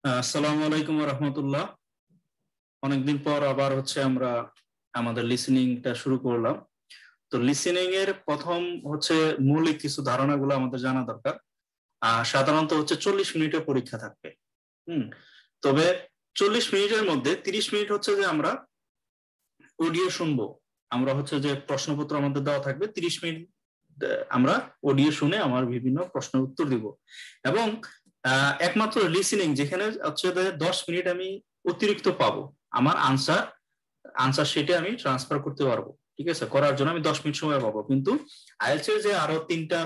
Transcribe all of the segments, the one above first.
আসসালামু আলাইকুম ওয়া রাহমাতুল্লাহ। অনেকদিন পর আবার আমরা আমাদের লিসেনিংটা শুরু করলাম। তো লিসেনিং এর প্রথম মৌলিক কিছু ধারণাগুলো আমাদের জানা দরকার। সাধারণত 40 মিনিটের পরীক্ষা থাকবে। তবে 40 মিনিটের মধ্যে 30 মিনিট যে আমরা অডিও শুনবো। আমরা যে প্রশ্নপত্র আমাদের দেওয়া থাকবে, 30 মিনিট আমরা অডিও শুনে আমার বিভিন্ন প্রশ্নের উত্তর দিব। এবং একমাত্র লিসেনিং যেখানে 10 মিনিট আমি অতিরিক্ত পাবো, আমার আনসার শিটে আমি ট্রান্সফার করতে পারবো। ঠিক আছে, করার জন্য আমি 10 মিনিট সময় পাবো। কিন্তু আইএলটিএস এর যে আরো 3টা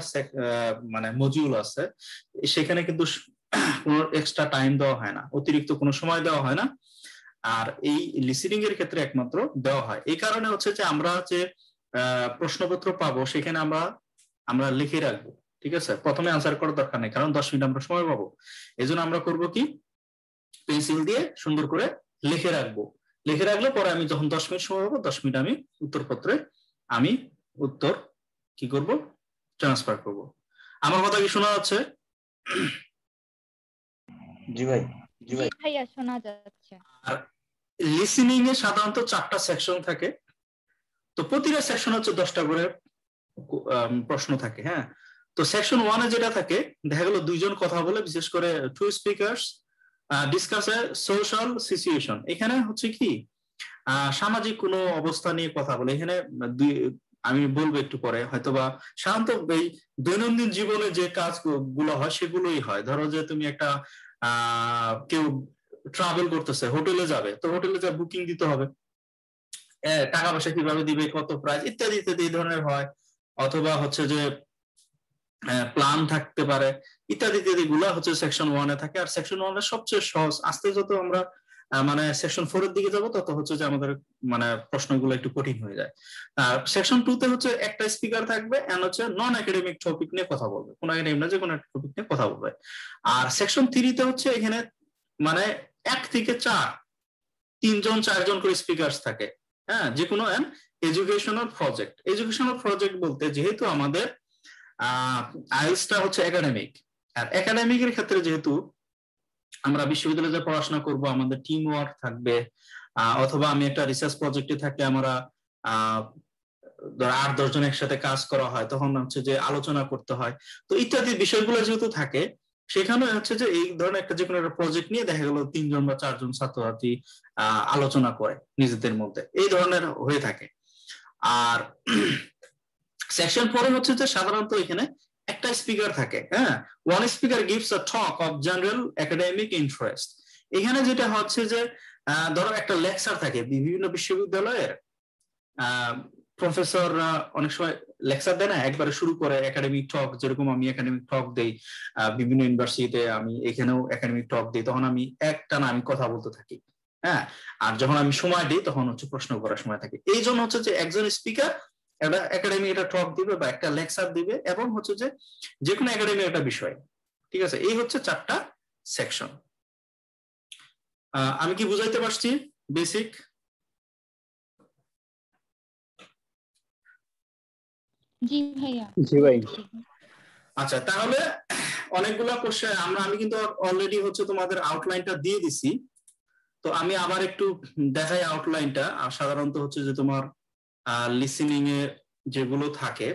মানে মডিউল আছে, সেখানে কিন্তু কোনো এক্সট্রা টাইম দেওয়া হয় না, অতিরিক্ত কোনো সময় দেওয়া হয় না। আর এই লিসেনিং এর ক্ষেত্রে একমাত্র দেওয়া হয়। এই কারণে যে আমরা যে প্রশ্নপত্র পাবো সেখানে আমরা লিখে রাখবো। ঠিক আছে, প্রথমে আনসার করার দরকার নেই, কারণ 10 মিনিট আমরা সময় পাবো। এই জন্য আমরা করবো কি, পেন্সিল দিয়ে সুন্দর করে লিখে রাখবো। লিখে রাখলে পরে আমি যখন 10 মিনিট সময় পাবো, 10 মিনিট আমি উত্তরপত্রে আমি উত্তর কি করব, ট্রান্সফার করব। আমার কথা কি শোনা যাচ্ছে? জি ভাই, জি ভাইয়া শোনা যাচ্ছে। আর লিসেনিং এ সাধারণত 4টা সেকশন থাকে। তো প্রতিটা সেকশন 10টা করে প্রশ্ন থাকে। হ্যাঁ, তো সেকশন 1 এ যেটা থাকে, দেখা গেল দুইজন কথা বলে, বিশেষ করে টু স্পিকার্স ডিসকাস এ সোশ্যাল সিচুয়েশন। এখানে কি সামাজিক কোনো অবস্থা নিয়ে কথা বলে। এখানে আমি বলবো একটু পরে, হয়তোবা সাধারণত এই দৈনন্দিন জীবনে যে কাজগুলো হয় সেগুলোই হয়। ধরো যে তুমি একটা কেউ ট্রাভেল করতেছে, হোটেলে যাবে, তো হোটেলে যা বুকিং দিতে হবে, টাকা পয়সা কিভাবে দিবে, কত প্রাইস, ইত্যাদি ইত্যাদি এই ধরনের হয়। অথবা যে প্ল্যান থাকতে পারে, ইত্যাদি ইত্যাদি গুলা সেকশন 1 এ থাকে। আর সেকশন 1 এর সবচেয়ে সহজ, আস্তে যত আমরা মানে সেকশন 4 এর দিকে যাব, তত যে আমাদের মানে প্রশ্নগুলো একটু কঠিন হয়ে যায়। আর সেকশন 2 তে একটা স্পিকার থাকবে, এন্ড নন একাডেমিক টপিক নিয়ে কথা বলবে, কোন একাডেমিক না, যে কোনো একটা টপিক নিয়ে কথা বলবে। আর সেকশন 3 তে এখানে মানে 1 থেকে 4, 3জন 4জন করে স্পিকারস থাকে। হ্যাঁ, যে কোনো এডুকেশনাল প্রজেক্ট বলতে, যেহেতু আমাদের আইএলটিএসটা একাডেমিক, আর একাডেমিকের ক্ষেত্রে যেহেতু আমরা বিশ্ববিদ্যালয়ে পড়াশোনা করব, আমাদের টিম ওয়ার্ক থাকবে, অথবা আমি একটা রিসার্চ প্রজেক্টে থাকলে আমরা 8-10 জন একসাথে কাজ করা হয়, তখন যে আলোচনা করতে হয়। তো ইত্যাদি বিষয়গুলো যেহেতু থাকে, সেখানে যে এই ধরনের একটা যে কোনো একটা প্রজেক্ট নিয়ে দেখা গেল 3জন বা 4জন ছাত্রছাত্রী আলোচনা করে নিজেদের মধ্যে, এই ধরনের হয়ে থাকে। আর সেকশন 4 যে সাধারণত এখানে একটা স্পিকার থাকে। হ্যাঁ, one speaker gives a talk of general academic interest. এখানে যেটা যে ধরো একটা লেকচার থাকে, বিভিন্ন বিশ্ববিদ্যালয়ের প্রফেসররা অনেক সময় লেকচার দেয় না, একবারে শুরু করে একাডেমিক টক, যেরকম আমি একাডেমিক টক দেই বিভিন্ন ইউনিভার্সিটিতে, আমি এখানেও একাডেমিক টক দিই, তখন আমি একটানা আমি কথা বলতে থাকি। হ্যাঁ, আর যখন আমি সময় দিই তখন প্রশ্ন করার সময় থাকে। এই জন্য যে একজন স্পিকার একটা একাডেমি একটা টক দিবে বা একটা লেকচার দিবে, এবং যে কোনো একাডেমি একটা বিষয়। ঠিক আছে, এই 4টা সেকশন। আমি কি বুঝাইতে পারছি বেসিক? জি ভাইয়া। জি ভাই। আচ্ছা, তাহলে অনেকগুলো কোশ্চেন আমি কিন্তু অলরেডি তোমাদের আউটলাইনটা দিয়ে দিছি। তো আমি আবার একটু দেখাই আউটলাইনটা। আর সাধারণত যে তোমার লিসেনিং এ যেগুলো থাকে,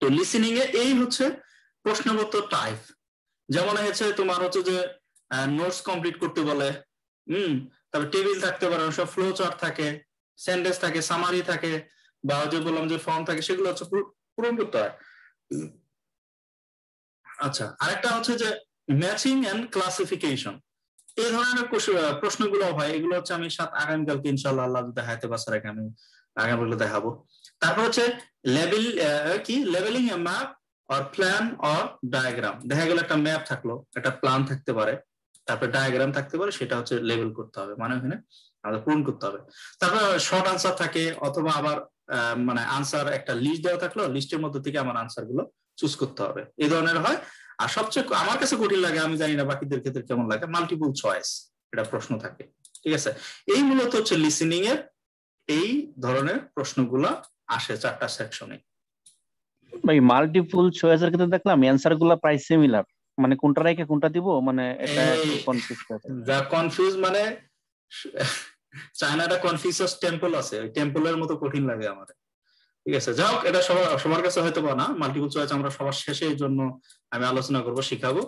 তো লিসেনিং এ এই প্রশ্নপত্র টাইপ। যেমন তোমার যে নোটস কমপ্লিট করতে বলে, তারপর টেবিল থাকতে পারে, সব ফ্লো চার্ট থাকে, সেন্টেন্স থাকে, সামারি থাকে, বা যে বললাম যে ফর্ম থাকে, সেগুলো পূরণ করতে হয়। আচ্ছা, আরেকটা যে ম্যাচিং এন্ড ক্লাসিফিকেশন। এই ধরনের প্রশ্নগুলো হয়। এগুলো আমি আগামীকালকে ইনশাআল্লাহ আল্লাহ দেখাতে পারছে, আমি আগামীকালকে দেখাবো। তারপর levelling a map or plan or diagram. দেখা গেল একটা ম্যাপ থাকলো, একটা প্ল্যান থাকতে পারে, তারপরে ডায়াগ্রাম থাকতে পারে, সেটা লেভেল করতে হবে, মানে ওখানে আমাদের পূরণ করতে হবে। তারপর শর্ট আনসার থাকে, অথবা আবার মানে আনসার একটা লিস্ট দেওয়া থাকলো, লিস্টের মধ্যে থেকে আমার আনসার গুলো চুজ করতে হবে। এই ধরনের হয়। আর সবচেয়ে আমার কাছে কঠিন লাগে, আমি জানি না বাকিদের ক্ষেত্রে কেমন লাগে, মাল্টিপল চয়েস এটা প্রশ্ন থাকে। ঠিক আছে, এই মূলত লিসেনিং এর এই ধরনের প্রশ্নগুলো আসে 4টা সেকশনে। ভাই মাল্টিপল চয়েসের ক্ষেত্রে দেখলাম অ্যানসার গুলো প্রায় সিমিলার, মানে কোনটা রেখে কোনটা দিব, মানে এটা একটু কনফিউজ আছে। যা কনফিউজ মানে চায়নাটা কনফিউজাস টেম্পল আছে, ওই টেম্পলের মতো কঠিন লাগে আমাদের। ঠিক আছে, যাও, এটা সবার কাছে হয়তো না, মাল্টিপল চয়েস আমরা সবার শেষে এই জন্য আমি আলোচনা করব, শিখাবো।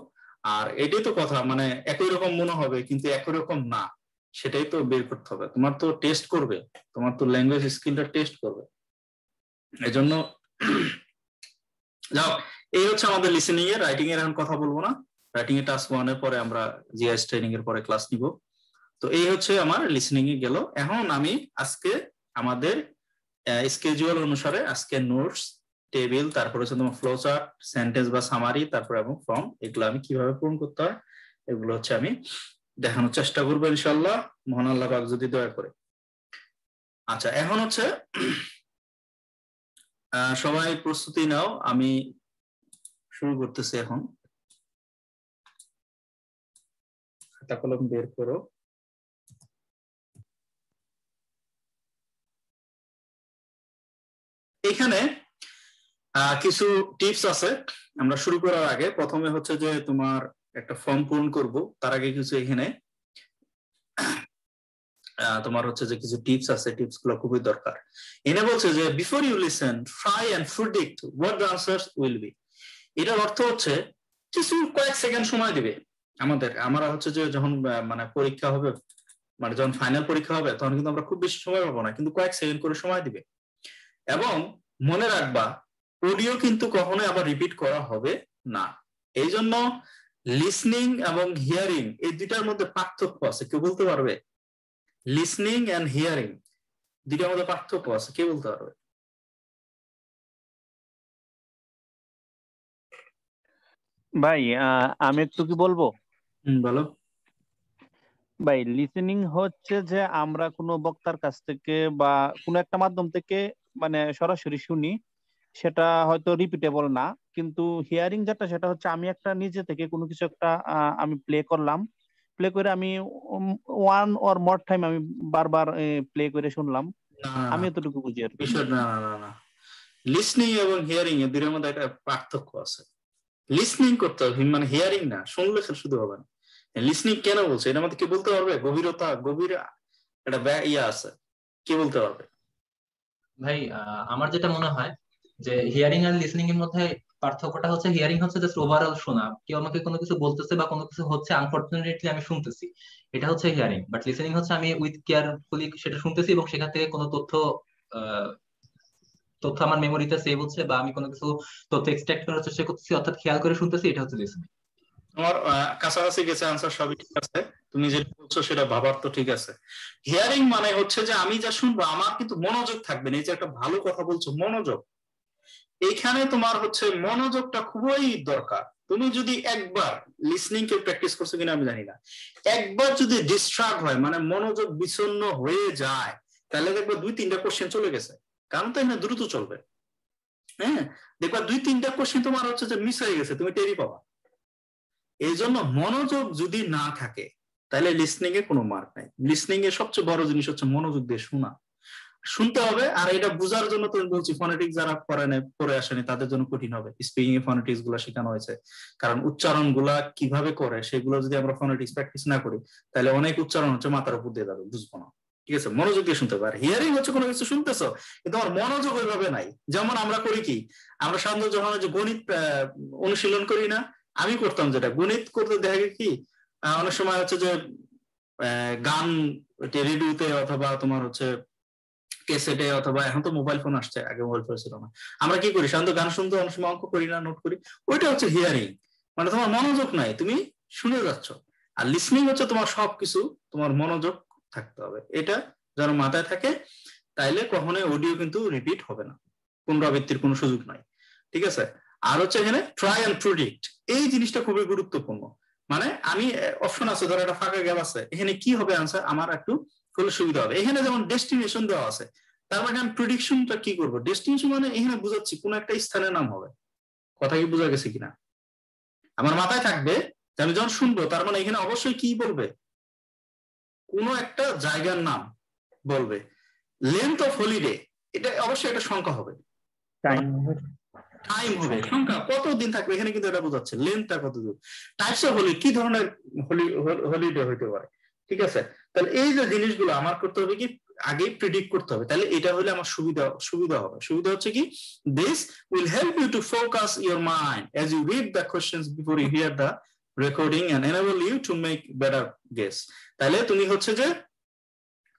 আর এটাই তো কথা, মানে একই রকম মনে হবে কিন্তু একই রকম না, সেটাই তো বের করতে হবে। তোমার তো টেস্ট করবে, তোমার তো ল্যাঙ্গুয়েজ স্কিলটা টেস্ট করবে, এই জন্য যাও। এই হচ্ছে আমাদের লিসেনিং এর। রাইটিং এর এখন কথা বলবো না, রাইটিং এর টাস্ক 1 এর পরে আমরা জিআইএস ট্রেনিং এর পরে ক্লাস নিব। তো এই হচ্ছে আমার লিসেনিং এ গেল। এখন আমি আজকে আমাদের স্কেজুয়াল অনুসারে আজকে নোটস, টেবিল, তারপরে হচ্ছে তোমার ফ্লো চার্ট, সেন্টেন্স বা সামারি, তারপরে এবং ফর্ম, এগুলো আমি কিভাবে পূরণ করতে হয় এগুলো হচ্ছে আমি দেখানোর চেষ্টা করবো ইনশাআল্লাহ, মহান আল্লাহ পাক যদি দয়া করে। আচ্ছা, এখন হচ্ছে সবাই প্রস্তুতি নাও, আমি শুরু করতেছি। এখন খাতা কলম বের করো। এখানে কিছু টিপস আছে আমরা শুরু করার আগে। প্রথমে হচ্ছে যে তোমার একটা ফর্ম পূরণ করব, তার আগে কিছু এখানে তোমার হচ্ছে যে কিছু টিপস আছে, টিপস গুলো খুবই দরকার। এনে বলছে যে before you listen try and predict what the answers will be. এটার অর্থ হচ্ছে কিছু কয়েক সেকেন্ড সময় দিবে আমরা হচ্ছে যে যখন মানে পরীক্ষা হবে, মানে যখন ফাইনাল পরীক্ষা হবে তখন কিন্তু আমরা খুব বেশি সময় পাবো না, কিন্তু কয়েক সেকেন্ড করে সময় দিবে। এবং মনে রাখবা অডিও কিন্তু কখনোই আবার রিপিট করা হবে না। এই জন্য লিসনিং এবং হিয়ারিং এই দুইটার মধ্যে পার্থক্য আছে, কেউ বলতে পারবে? লিসনিং এন্ড হিয়ারিং দুইটার মধ্যে পার্থক্য আছে, কে বলতে পারবে? ভাই আমি একটু কি বলবো? বলো। ভাই লিসেনিং হচ্ছে যে আমরা কোনো বক্তার কাছ থেকে বা কোনো একটা মাধ্যম থেকে মানে সরাসরি শুনি, সেটা হয়তো রিপিটেবল না। কিন্তু হিয়ারিং যেটা, সেটা হচ্ছে আমি একটা নিজে থেকে কোনো কিছু একটা আমি প্লে করলাম, প্লে করে আমি ওয়ান অর মোর টাইম আমি বারবার প্লে করে শুনলাম, আমি এতটুকু বুঝি আর কি। না, লিসনিং এবং হিয়ারিং এর দুইটার মধ্যে একটা পার্থক্য আছে। লিসনিং করতে হবে, মানে হিয়ারিং না, শুনলে শুধু হবে না। লিসনিং কেন বলছে এটার মধ্যে কি বলতে পারবে? গভীর একটা ইয়া আছে, কি বলতে পারবে? ভাই আমার যেটা মনে হয় যে হিয়ারিং আর লিসনিং এর মধ্যে পার্থক্যটা হচ্ছে, হিয়ারিং হচ্ছে জাস্ট ওভারঅল শোনা, কেউ আমাকে কোনো কিছু বলতেছে বা কোনো কিছু হচ্ছে, আনফরচুনেটলি আমি শুনতেছি, এটা হচ্ছে হিয়ারিং। বাট লিসনিং হচ্ছে আমি উইথ কেয়ারফুলি সেটা শুনতেছি এবং সেখান থেকে কোনো তথ্য আমার মেমোরিতে সেভ হচ্ছে বা আমি কোনো কিছু তথ্য এক্সট্রাক্ট করার চেষ্টা করতেছি, অর্থাৎ খেয়াল করে শুনতেছি, এটা হচ্ছে লিসনিং। তোমার কাছাকাছি গেছে আনসার, সবই ঠিক আছে, তুমি যেটা বলছো সেটা ভাবার তো ঠিক আছে। হিয়ারিং মানে হচ্ছে যে আমি যা শুনবো আমার কিন্তু মনোযোগ থাকবে না। এই যে একটা ভালো কথা বলছো, মনোযোগ, এইখানে তোমার হচ্ছে মনোযোগটা খুবই দরকার। তুমি যদি একবার লিসনিং কে প্র্যাকটিস করছো কিনা আমি জানি না, একবার যদি ডিস্ট্রাক্ট হয় মানে মনোযোগ বিচ্ছিন্ন হয়ে যায়, তাহলে দেখবে 2-3টা কোশ্চেন চলে গেছে। কারণ তো এখানে দ্রুত চলবে। হ্যাঁ, দেখবা 2-3টা কোশ্চেন তোমার হচ্ছে যে মিস হয়ে গেছে, তুমি টেরি পাবা। এই জন্য মনোযোগ যদি না থাকে তাহলে লিসনিং এ কোনো মার্ক নাই। লিসনিং এর সবচেয়ে বড় জিনিস হচ্ছে মনোযোগ দিয়ে শোনা, শুনতে হবে। আর এটা বোঝার জন্য তো বলছি, ফোনেটিক্স যারা পড়ে আসেনি তাদের জন্য কঠিন হবে। স্পিকিং এ ফোনেটিক্স গুলা শেখানো হয়েছে, কারণ উচ্চারণ গুলা কিভাবে করে সেগুলো যদি আমরা ফোনেটিক্স প্র্যাকটিস না করি তাহলে অনেক উচ্চারণ হচ্ছে মাথার উপর দিয়ে যাবে, বুঝবো না। ঠিক আছে, মনোযোগ দিয়ে শুনতে হবে। আর হিয়ারিং হচ্ছে কোনো কিছু শুনতেছো কিন্তু আমার মনোযোগ ওইভাবে নাই। যেমন আমরা করি কি, আমরা সাধারণত যখন যে গণিত অনুশীলন করি না, আমি করতাম যেটা, গণিত করতে দেখা কি অনেক সময় হচ্ছে যে গান রেডিওতে অথবা তোমার হচ্ছে ক্যাসেটে, অথবা এখন তো মোবাইল ফোন আসছে, আগে মোবাইল ফোন ছিল না, আমরা কি করি সাধারণত গান শুনতে অনেক সময় অঙ্ক করি না, নোট করি। ওইটা হচ্ছে হিয়ারিং, মানে তোমার মনোযোগ নাই, তুমি শুনে যাচ্ছ। আর লিসনিং হচ্ছে তোমার সবকিছু, তোমার মনোযোগ থাকতে হবে। এটা যেন মাথায় থাকে, তাইলে কখনোই অডিও কিন্তু রিপিট হবে না, পুনরাবৃত্তির কোনো সুযোগ নাই। ঠিক আছে। আর হচ্ছে এখানে ট্রাই এন্ড প্রেডিক্ট, এই জিনিসটা খুবই গুরুত্বপূর্ণ। মানে আমি অপশন আছে, ধরো একটা ফাঁকা গ্যাপ আছে, এখানে কি হবে আনসার আমার একটু করলে সুবিধা হবে। এখানে যেমন ডেস্টিনেশন দেওয়া আছে, তার মানে আমি প্রেডিকশনটা কি করবো? ডেস্টিনেশন মানে এখানে বুঝাচ্ছি কোন একটা স্থানের নাম হবে। কথা কি বোঝা গেছে কিনা? আমার মাথায় থাকবে যে আমি যখন শুনবো তার মানে এখানে অবশ্যই কি বলবে, কোন একটা জায়গার নাম বলবে। লেন্থ অফ হলিডে, এটা অবশ্যই একটা সংখ্যা হবে। টাইম হবে, সংখ্যা কতদিন থাকবে, এখানে কিন্তু এটা বোঝাচ্ছে লেন্থটা কতদূর। টাইপস অফ হলিডে, কি ধরনের হলিডে হইতে পারে, ঠিক আছে। তাহলে এই যে জিনিসগুলো আমার করতে হবে কি, আগেই প্রেডিক্ট করতে হবে। তাহলে এটা হলে আমার সুবিধা হবে। সুবিধা হচ্ছে কি, this will help you to focus your mind as you read the questions before you hear the recording and enable you to make better guess. তাহলে তুমি হচ্ছে যে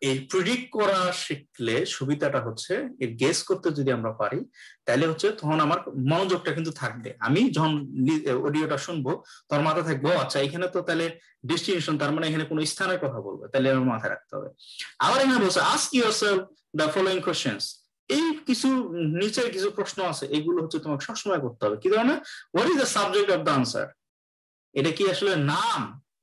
এই প্রেডিক্ট করা শিখলে সুবিধাটা হচ্ছে, এর গেস করতে যদি আমরা পারি তাহলে হচ্ছে তখন আমার মনোযোগটা কিন্তু থাকবে। আমি যখন অডিওটা শুনবো তখন মাথা থাকবো, আচ্ছা এখানে তো তাহলে ডেস্টিনেশন, তার মানে এখানে কোনো স্থানের কথা বলবে, তাহলে আমার মাথায় রাখতে হবে। আবার এখানে বলছে ask yourself the following questions, এই কিছু নিচের কিছু প্রশ্ন আছে, এগুলো হচ্ছে তোমাকে সবসময় করতে হবে। কি ধরনের, what is the subject of the answer, এটা কি আসলে নাম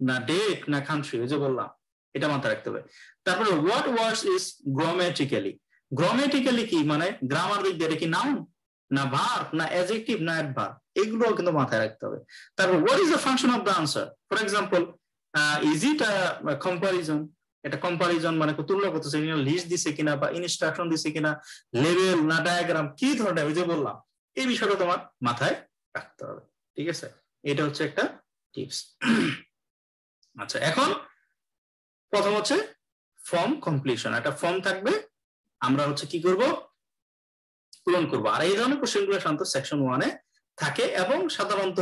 না ডেট না কান্ট্রি, ওই যে বললাম, এটা মাথায় রাখতে হবে। তারপরে what words is grammatically, grammatically কি মানে গ্রামার দিক দিয়ে কি নাউন না ভার্ব না অ্যাডজেক্টিভ না অ্যাডভার্ব, এগুলো কিন্তু মাথায় রাখতে হবে। তারপর what is the function of the answer, for example is it a comparison, এটা কম্পারিজন মানে তুলনা করতেছে, লিস্ট দিছে কিনা বা ইনস্ট্রাকশন দিছে কিনা, লেভেল না ডায়াগ্রাম, কি ধরনের, ওই যে বললাম, এই বিষয়টা তোমার মাথায় রাখতে হবে, ঠিক আছে। এটা হচ্ছে একটা টিপস। আচ্ছা, এখন প্রথম হচ্ছে ফর্ম কমপ্লিশন, একটা ফর্ম থাকবে, আমরা হচ্ছে কি করব, পূরণ করব। আর এই ধরনের কোশ্চেনগুলো সাধারণত সেকশন 1 এ থাকে এবং সাধারণত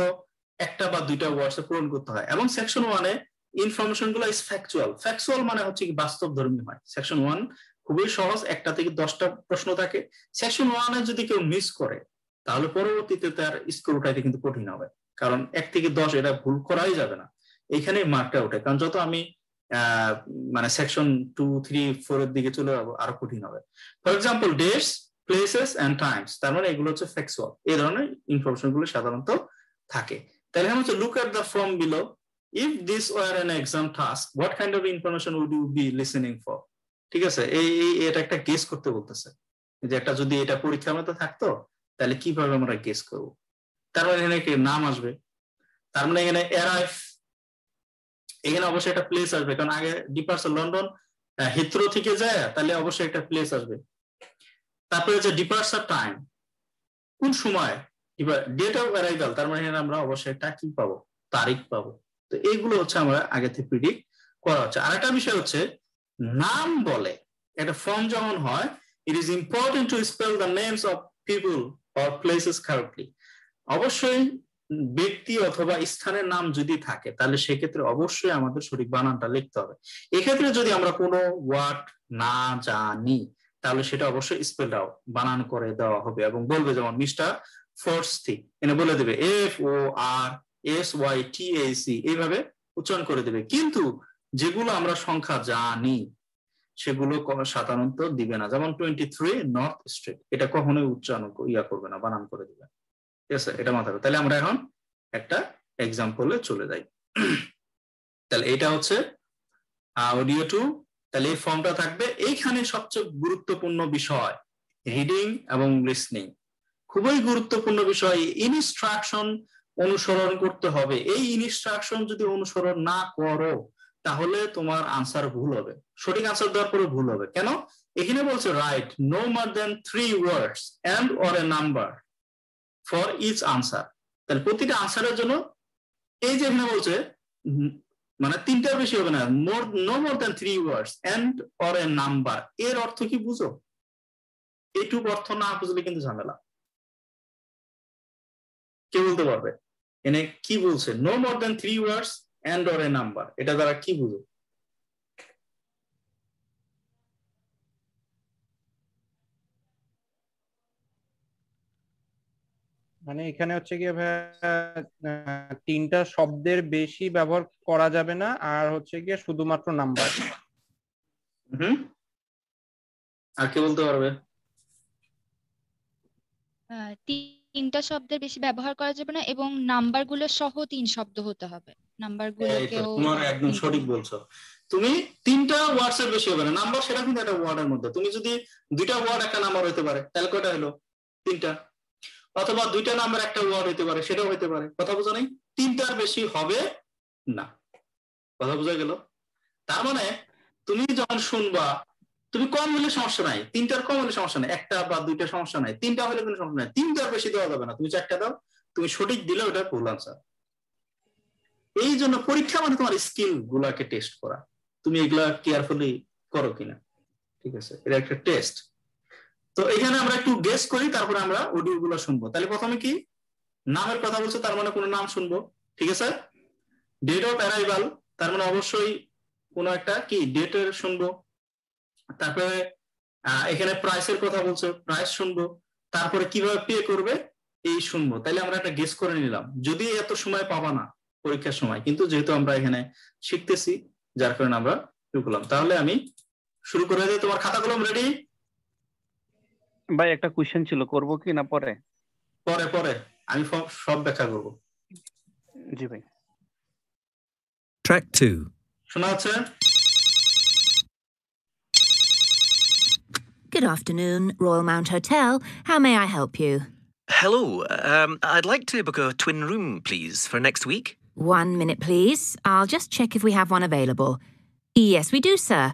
একটা বা দুইটা ওয়ার্ডসে পূরণ করতে হয়। এবং সেকশন 1 এ ইনফরমেশন গুলো ইজ ফ্যাকচুয়াল, ফ্যাকচুয়াল মানে হচ্ছে কি বাস্তবধর্মী হয়। সেকশন 1 খুবই সহজ, একটা থেকে 10টা প্রশ্ন থাকে। সেকশন 1 এ যদি কেউ মিস করে তাহলে পরবর্তীতে তার স্কোর উঠাইতে কিন্তু কঠিন হবে, কারণ 1 থেকে 10 এটা ভুল করাই যাবে না, এইখানে মার্কটা ওঠে। কারণ যত আমি মানে সেকশন 2, 3, 4 এর দিকে চলে যাবো আরো কঠিন হবে। For example dates, places and times, তার মানে এগুলো হচ্ছে ফ্যাকচুয়াল, এই ধরনের ইনফরমেশন গুলো সাধারণত থাকে। তাহলে হচ্ছে look at the form below, if this were an exam task what kind of information would you be listening for, ঠিক আছে। এটা একটা গেস করতে বলতেছে, যে একটা যদি এটা পরীক্ষার মতো থাকতো তাহলে কিভাবে আমরা গেস করব। তার মানে এখানে কি নাম আসবে, তার মানে এখানে অ্যারাইভ, এখানে অবশ্যই একটা প্লেস আসবে, কারণ আগে ডিপার্চার লন্ডন হিথ্রো থেকে যায়, তাহলে অবশ্যই একটা প্লেস আসবে। তারপরে যে ডিপার্চার টাইম, কোন সময়, ডেট অফ অ্যারাইভাল, তার মানে আমরা অবশ্যই একটা কি পাবো, তারিখ পাবো। তো এইগুলো হচ্ছে আমরা আগে থেকে প্রেডিক্ট করা হচ্ছে। আর একটা বিষয় হচ্ছে নাম বলে একটা ফর্ম যখন হয়, it is important to spell the names of people or places correctly. অবশ্যই ব্যক্তি অথবা স্থানের নাম যদি থাকে তাহলে সেক্ষেত্রে অবশ্যই আমাদের সঠিক বানানটা লিখতে হবে। এক্ষেত্রে যদি আমরা কোনো ওয়ার্ড না জানি তাহলে সেটা অবশ্যই স্পেল আউট, বানান করে দেওয়া হবে এবং বলবে, যেমন মিস্টার ফোর্সথি, এনে বলে দেবে FORSYTHC, এইভাবে উচ্চারণ করে দেবে। কিন্তু যেগুলো আমরা সংখ্যা জানি সেগুলো সাধারণত দিবে না, যেমন 23 নর্থ স্ট্রিট, এটা কখনোই উচ্চারণ করবে না, বানান করে দিবে, ঠিক আছে, এটা মাথায় রাখবে। তাহলে আমরা এখন একটা এক্সাম্পলে চলে যাই। তাহলে এটা হচ্ছে অডিও 2, তাহলে এই ফর্মটা থাকবে। এইখানে সবচেয়ে গুরুত্বপূর্ণ বিষয় রিডিং এবং লিসনিং, খুবই গুরুত্বপূর্ণ বিষয়। ইনস্ট্রাকশন অনুসরণ করতে হবে, এই ইনস্ট্রাকশন যদি অনুসরণ না করো তাহলে তোমার আনসার ভুল হবে, সঠিক আনসার দেওয়ার পরে ভুল হবে। কেন, এখানে বলছে write no more than 3 words and or a number for each answer. তাহলে প্রতিটা আনসারের জন্য, এই যে এখানে বলছে মানে 3টার বেশি হবে না, no more than 3 words and or a number, এর অর্থ কি বুঝো? এইটুকু অর্থ না বুঝলে কিন্তু ঝামেলা। কে বলতে পারবে এনে কি বলছে? No more than 3 words and or a number, এটা দ্বারা কি বুঝো? মানে এখানে হচ্ছে কি 3টা শব্দের বেশি ব্যবহার করা যাবে না, আর হচ্ছে গিয়ে শুধুমাত্র নাম্বার। আর কে বলতে পারবে? 3টা শব্দের বেশি ব্যবহার করা যাবে না এবং নাম্বারগুলো সহ 3 শব্দ হতে হবে। নাম্বারগুলোকেও তোমার একদম সঠিক বলছো। তুমি 3টা ওয়ার্ডস এর বেশি হবে না, নাম্বার সেটা কিন্তু একটা ওয়ার্ডের মধ্যে। তুমি যদি 2টা ওয়ার্ড একটা নাম্বার হতে পারে তাহলে কয়টা হলো? 3টা। অথবা 2টা নাম্বার একটা ওয়ার্ড হতে পারে, সেটাও হতে পারে। কথা বোঝা নেই? 3টার বেশি হবে না। কথা বোঝা গেল? তার মানে তুমি যখন শুনবা তুমি কম হলে সমস্যা নাই, 3টার কম হলে সমস্যা নাই, 1টা বা 2টা সমস্যা নাই, 3টা হলে কোনো সমস্যা নাই, 3টার বেশি দেওয়া যাবে না, তুমি 4টা দাও, তুমি সঠিক দিলে ওটা ভুল আনসার। এই জন্য পরীক্ষা মানে তোমার স্কিল গুলাকে টেস্ট করা, তুমি এগুলা কেয়ারফুলি করো কিনা, ঠিক আছে, এটা একটা টেস্ট। তো এখানে আমরা একটু গেস করি, তারপরে আমরা অডিও গুলো শুনবো। তাহলে প্রথমে কি নামের কথা বলছে, তার মানে কোনো নাম শুনবো, ঠিক আছে। ডেট অফ অ্যারাইভাল, তার মানে অবশ্যই কোনো একটা কি ডেটের শুনবো। তারপরে এখানে প্রাইসের কথা বলছে, প্রাইস শুনবো। তারপরে কিভাবে পে করবে এই শুনবো। তাহলে আমরা একটা গেস করে নিলাম, যদি এত সময় পাবা না পরীক্ষার সময়, কিন্তু যেহেতু আমরা এখানে শিখতেছি যার কারণে আমরা শুরু করলাম। তাহলে আমি শুরু করে দিই, তোমার খাতা কলম রেডি? ভাই একটা কোশ্চেন ছিল, করব কি না পরে? পরে পরে আমি সব ব্যাখ্যা করবো। জি ভাই। Track 2. শোনা হচ্ছে? Good afternoon, Royal Mount Hotel. How may I help you? Hello. I'd like to book a twin room, please, for next week. 1 minute, please. I'll just check if we have one available. Yes, we do, sir.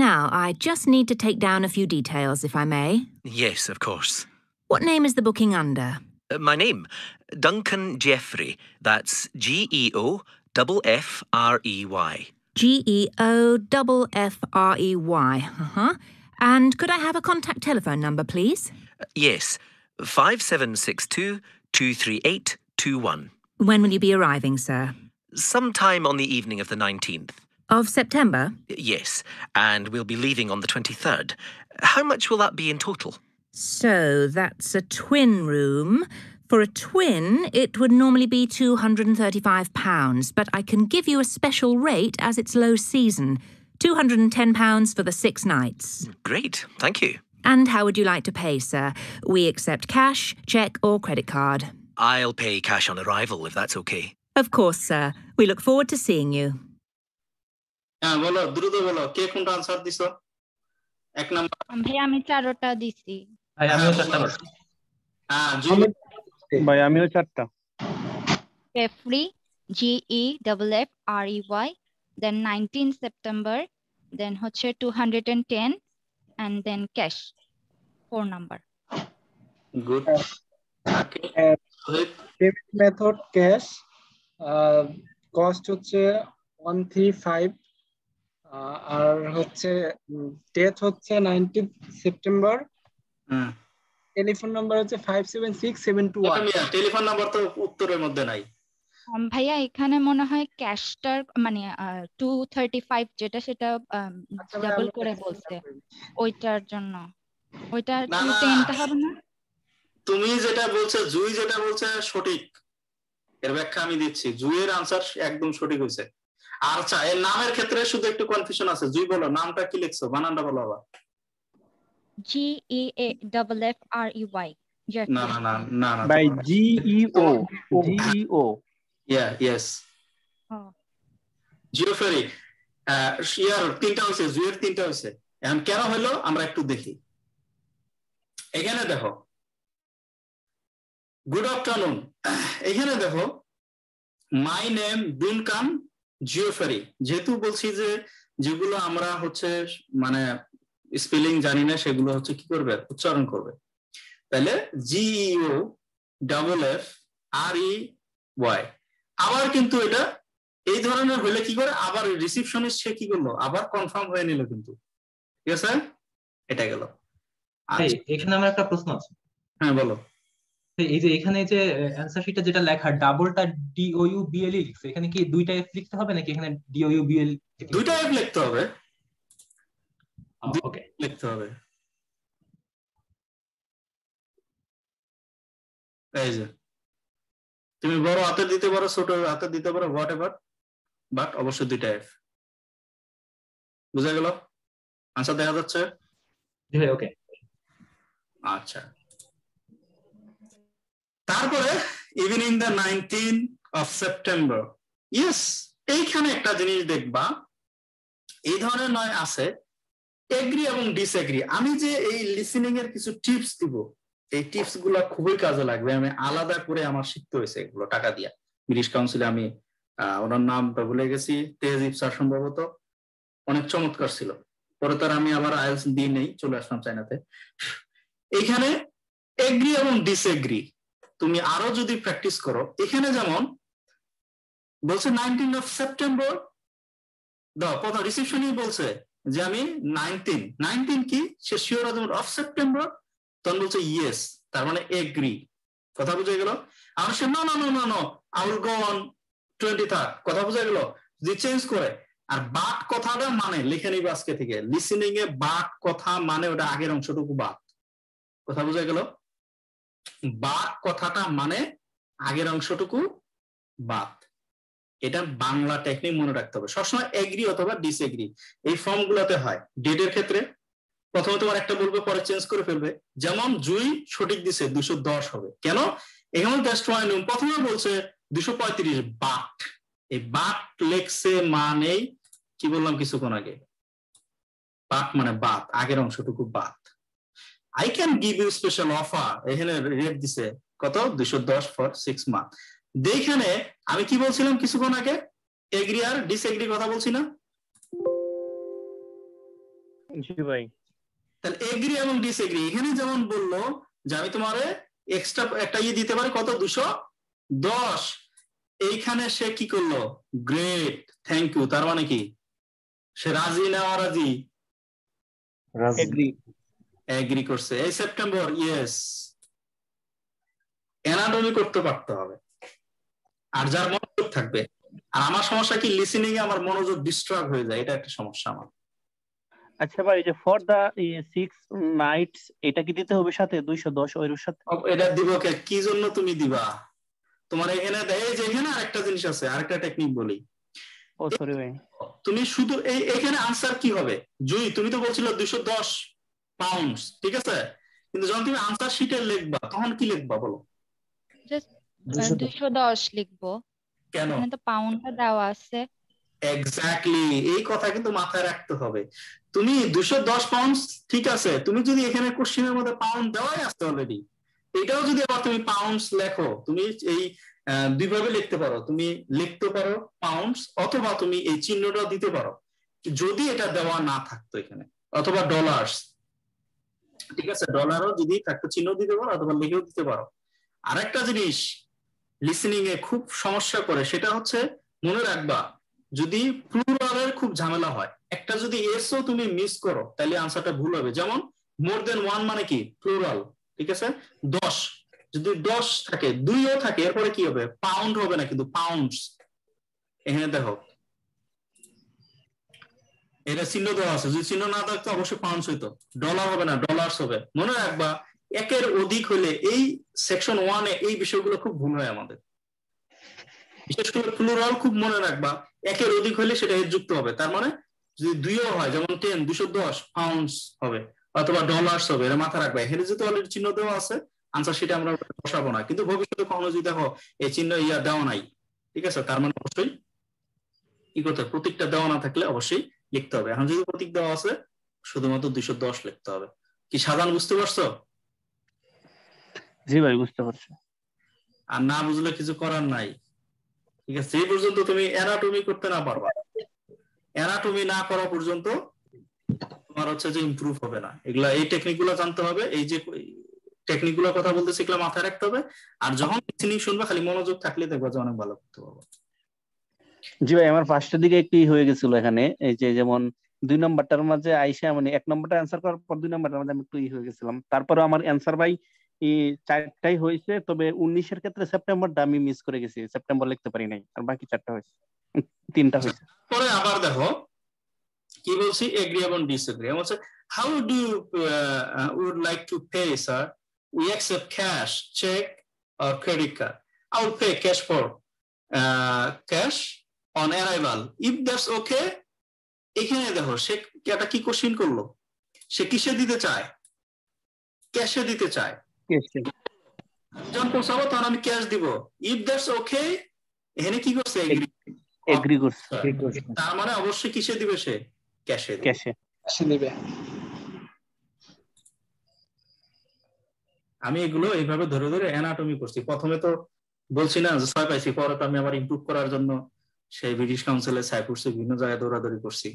Now, I just need to take down a few details, if I may. Yes, of course. What name is the booking under? My name, Duncan Jeffrey. That's GEOFFREY. GEOFFREY. And could I have a contact telephone number, please? Yes, 5762-23821. When will you be arriving, sir? Sometime on the evening of the 19th. Of September? Yes, and we'll be leaving on the 23rd. How much will that be in total? So that's a twin room. For a twin, it would normally be £235, but I can give you a special rate as it's low season. £210 for the 6 nights. Great, thank you. And how would you like to pay, sir? We accept cash, cheque or credit card. I'll pay cash on arrival, if that's okay. Of course, sir. We look forward to seeing you. হ্যাঁ বলো, দ্রুত বলো, কে কোনটা answer দিছো? 1 number. ভাই আমি 4টা দিছি। ভাই আমিও 4টা বলছি। হ্যাঁ ভাই আমিও 4টা। Jeffrey, GEFFREY, then 19 September, then হচ্ছে 210 and then cash 4 number. Good. Payment method cash, cost হচ্ছে 135, আর হচ্ছে ডেট হচ্ছে 19 সেপ্টেম্বর। টেলিফোন নাম্বার হচ্ছে 576721। টেলিফোন নাম্বার তো উত্তরের মধ্যে নাই। ভাইয়া এখানে মনে হয় ক্যাশটার মানে 235 যেটা সেটা ডাবল করে বলছে, ওইটার জন্য ওইটা 210টা হবে না? তুমি যেটা বলছো, জুই যেটা বলছে সঠিক, এর ব্যাখ্যা আমি দিচ্ছি। জুইয়ের আনসার একদম সঠিক হয়েছে। আচ্ছা, এর নামের ক্ষেত্রে শুধু একটু কনফিউশন আছে। জুই বলো, নামটা কি লিখছো, বানানটা বলো আবার। GEFFREY। না না না না না ভাই GEO ইয়েস জিওফেরি। ইয়ার 3টা হয়েছে, জুইয়ের 3টা হয়েছে। এখন কেন হলো আমরা একটু দেখি। এখানে দেখো, গুড আফটারনুন, এখানে দেখো মাই নেম ডুনকান জিওফেরি। যেহেতু বলছি যে যেগুলো আমরা হচ্ছে মানে স্পেলিং জানি না, সেগুলো হচ্ছে কি করবে, উচ্চারণ করবে। তাহলে GEOFFREY। আবার কিন্তু এটা এই ধরনের হলে কি করে, আবার রিসিপশনিস্ট সে কি করলো, আবার কনফার্ম হয়ে নিল কিন্তু, ঠিক আছে, এটা গেল। এখানে আমার একটা প্রশ্ন আছে। হ্যাঁ বলো। এই যে এখানে যে অ্যানসার শিটে যেটা লেখা ডাবলটা DOUBLE লিখছে, এখানে কি 2টা F লিখতে হবে নাকি এখানে DOUBL? 2টা F লিখতে হবে, ওকে লিখতে হবে। এই যে তুমি বড় হাতে দিতে পারো, ছোট হাতে দিতে পারো, হোয়াট এভার, বাট অবশ্যই 2টা F। বুঝা গেল? আনসার দেখা যাচ্ছে? ওকে আচ্ছা, তারপরে evening the 19 of September। Yes, এইখানে একটা জিনিস দেখবা, এই ধরনের নয় আছে এগ্রি এবং ডিসএগ্রি। আমি যে এই লিসেনিং এর কিছু টিপস দিব, এই টিপস গুলা খুবই কাজে লাগবে। আমি আলাদা করে আমার শিখতে হয়েছে এগুলো টাকা দিয়া। ব্রিটিশ কাউন্সিলে আমি ওনার নামটা ভুলে গেছি, তেজিব স্যার সম্ভবত, অনেক চমৎকার ছিল, পরে তো আমি আবার আইএলটিএস দিয়ে নেই, চলে আসলাম চায়নাতে। এখানে এগ্রি এবং ডিসএগ্রি তুমি আরো যদি প্র্যাকটিস করো, এখানে যেমন বলছে 19 সেপ্টেম্বর দাও, প্রথম রিসেপশনই বলছে যে আমি 19 কি সে শিওর অফ সেপ্টেম্বর, তখন বলছে ইয়েস, তার মানে এগ্রি। কথা বুঝে গেল? আর সে no no no no no I will go on 23rd, কথা বুঝে গেল? যদি চেঞ্জ করে, আর বাট কথাটা মানে লিখে নিবে আজকে থেকে, লিসেনিং এ বাট কথা মানে ওটা আগের অংশটুকু বাদ। কথা বুঝে গেল? বাট কথাটা মানে আগের অংশটুকু বাদ। এটা বাংলা টেকনিক মনে রাখতে হবে, সবসময় এগ্রি অথবা ডিসএগ্রি এই ফর্ম গুলাতে হয়। ডেটের ক্ষেত্রে প্রথমে তোমার একটা বলবে, পরে চেঞ্জ করে ফেলবে। যেমন জুই সঠিক দিছে 210 হবে, কেন? এখানে প্রথমে বলছে 235, বাট এই বাট লেখছে মানেই কি বললাম কিছুক্ষণ আগে, বাট মানে বাদ, আগের অংশটুকু বাদ। I can give you special offer, এখানে রেট দিছে কত? 210 ফর 6 মান্থ। দেখেনে আমি কি বলছিলাম কিছুক্ষণ আগে, এগ্রি আর ডিসএগ্রি কথা বলছি না? জি ভাই। তাহলে এগ্রি এবং ডিসএগ্রি এখানে যেমন বললো যে আমি তোমারে এক্সট্রা একটা ইয়ে দিতে পারি, কত? 210। এইখানে সে কি করলো? গ্রেট, থ্যাংক ইউ, তার মানে কি সে রাজি না অরাজি? এগ্রি। এগ্রি করছে। এই সেপ্টেম্বর, ইয়েস। অ্যানাটমি করতে পারতে হবে, আর যার মনোযোগ থাকবে। আর আমার সমস্যা কি, লিসেনিং এ আমার মনোযোগ ডিস্টার্ব হয়ে যায়, এটা একটা সমস্যা আমার। আচ্ছা ভাই, এই যে ফর দা 6 নাইটস এটা কি দিতে হবে সাথে 210 ওর সাথে? এটা দিব কি জন্য তুমি দিবা? তোমার এখানে দেয় যে এখানে আরেকটা জিনিস আছে, আরেকটা টেকনিক বলি। ও সরি ভাই, তুমি শুধু এখানে আনসার কি হবে? জুই তুমি তো বলছিল 210 পাউন্ডস, ঠিক আছে, কিন্তু যখন তুমি আনসার শিটে লিখবা তখন কি লিখবা বলো? জাস্ট 210 লিখবো, কেন? এখানে তো পাউন্ডটা দেওয়া আছে। এক্স্যাক্টলি, এই কথা কিন্তু মাথায় রাখতে হবে। তুমি 210 পাউন্ড, ঠিক আছে, তুমি যদি এখানে কোশ্চেনের মধ্যে পাউন্ড দেওয়াই আছে অলরেডি, এটাও যদি আবার তুমি পাউন্ডস লেখো, তুমি এই দুইভাবে লিখতে পারো। তুমি লিখতে পারো পাউন্ডস, অথবা তুমি এই চিহ্নটা দিতে পারো যদি এটা দেওয়া না থাকতো এখানে, অথবা ডলার্স, ঠিক আছে, ডলারও যদি থাকতো চিহ্ন দিতে পারো, অথবা লিখেও দিতে পারো। আরেকটা জিনিস লিসেনিং এ খুব সমস্যা করে, সেটা হচ্ছে মনে রাখবা, যদি প্লুরালের খুব ঝামেলা হয়, একটা যদি এসও তুমি মিস করো তাহলে আনসারটা ভুল হবে। যেমন মোর দেন ওয়ান মানে কি? প্লুরাল, ঠিক আছে। 10 যদি 10 থাকে, 2ও থাকে, এরপরে কি হবে? পাউন্ড হবে না, কিন্তু পাউন্ডস। এখানে দেখো এটা চিহ্ন দেওয়া আছে, যদি চিহ্ন না থাকতো অবশ্যই পাউন্ডস হইতো, ডলার হবে না, ডলার্স হবে। মনে রাখবা, একের অধিক হলে এই সেকশন 1 এ এই বিষয়গুলো খুব ভুল হয় আমাদের, বিশেষ করে প্লুরাল খুব মনে রাখবা, একের অধিক হলে সেটা এর যুক্ত হবে। তার মানে যদি 2ও হয়, যেমন 10 210 পাউন্ডস হবে, অথবা ডলার্স হবে, এটা মাথা রাখবা। এখানে যেহেতু অলরেডি চিহ্ন দেওয়া আছে, আনসার শিটে আমরা বসাবো না, কিন্তু ভবিষ্যতে কখনো যদি দেখো এই চিহ্ন দেওয়া নাই, ঠিক আছে, তার মানে অবশ্যই কি করতে হবে? প্রতীকটা দেওয়া না থাকলে অবশ্যই লিখতে হবে। এখন যদি প্রতীক দেওয়া আছে, শুধুমাত্র 210 লিখতে হবে। কি সাধারণ বুঝতে পারছো? জি ভাই বুঝতে পারছি। আর না বুঝলে কিছু করার নাই, ঠিক আছে। এই পর্যন্ত তুমি অ্যানাটমি করতে না পারবা, অ্যানাটমি না করা পর্যন্ত তোমার হচ্ছে যে ইমপ্রুভ হবে না। এগুলা, এই টেকনিক গুলো জানতে হবে, এই যে টেকনিক গুলোর কথা বলতেছি এগুলো মাথায় রাখতে হবে। আর যখন লিসেনিং শুনবা খালি মনোযোগ থাকলে দেখবা যে অনেক ভালো করতে পারবো। জি ভাই, আমার ফার্স্টের দিকে একটু হয়ে গেছিল এখানে, এই যে যেমন 2 নম্বরটার মাঝে আইসা মানে 1 নম্বরটা অ্যান্সার করার পর 2 নম্বরটার মাঝে আমি একটু হয়ে গেছিলাম। তারপরে আমার অ্যান্সার ভাই 4টাই হয়েছে, তবে 19-এর ক্ষেত্রে সেপ্টেম্বরটা আমি মিস করে গেছি, সেপ্টেম্বর লিখতে পারি নাই, আর বাকি 4টা হয়েছে, 3টা হয়েছে। পরে আবার দেখো কি বলছি, এগ্রি এবং ডিসএগ্রি। আমি বলছি how do you would like to pay sir, we accept cash, cheque or credit card, I will pay cash for cash on arrival if that's okay. এখানে দেখো সে একটা কি কোশ্চেন করলো, সে কিসে দিতে চায়? ক্যাশে দিতে চায়। যখন পৌঁছাবো তখন আমি ক্যাশ দিব, ইফ দ্যাটস ওকে। এখানে কি করছে? এগ্রি করছে। তার মানে অবশ্যই কিসে দিবে? সে ক্যাশে দিবে। আমি এগুলো এইভাবে ধরে ধরে অ্যানাটমি করছি। প্রথমে তো বলছি না যে 6 পাইছি, পরে তো আমি আবার ইমপ্রুভ করার জন্য সেই ব্রিটিশ কাউন্সিলে সাইপ্রাসে বিভিন্ন জায়গায় দৌড়াদৌড়ি করছি।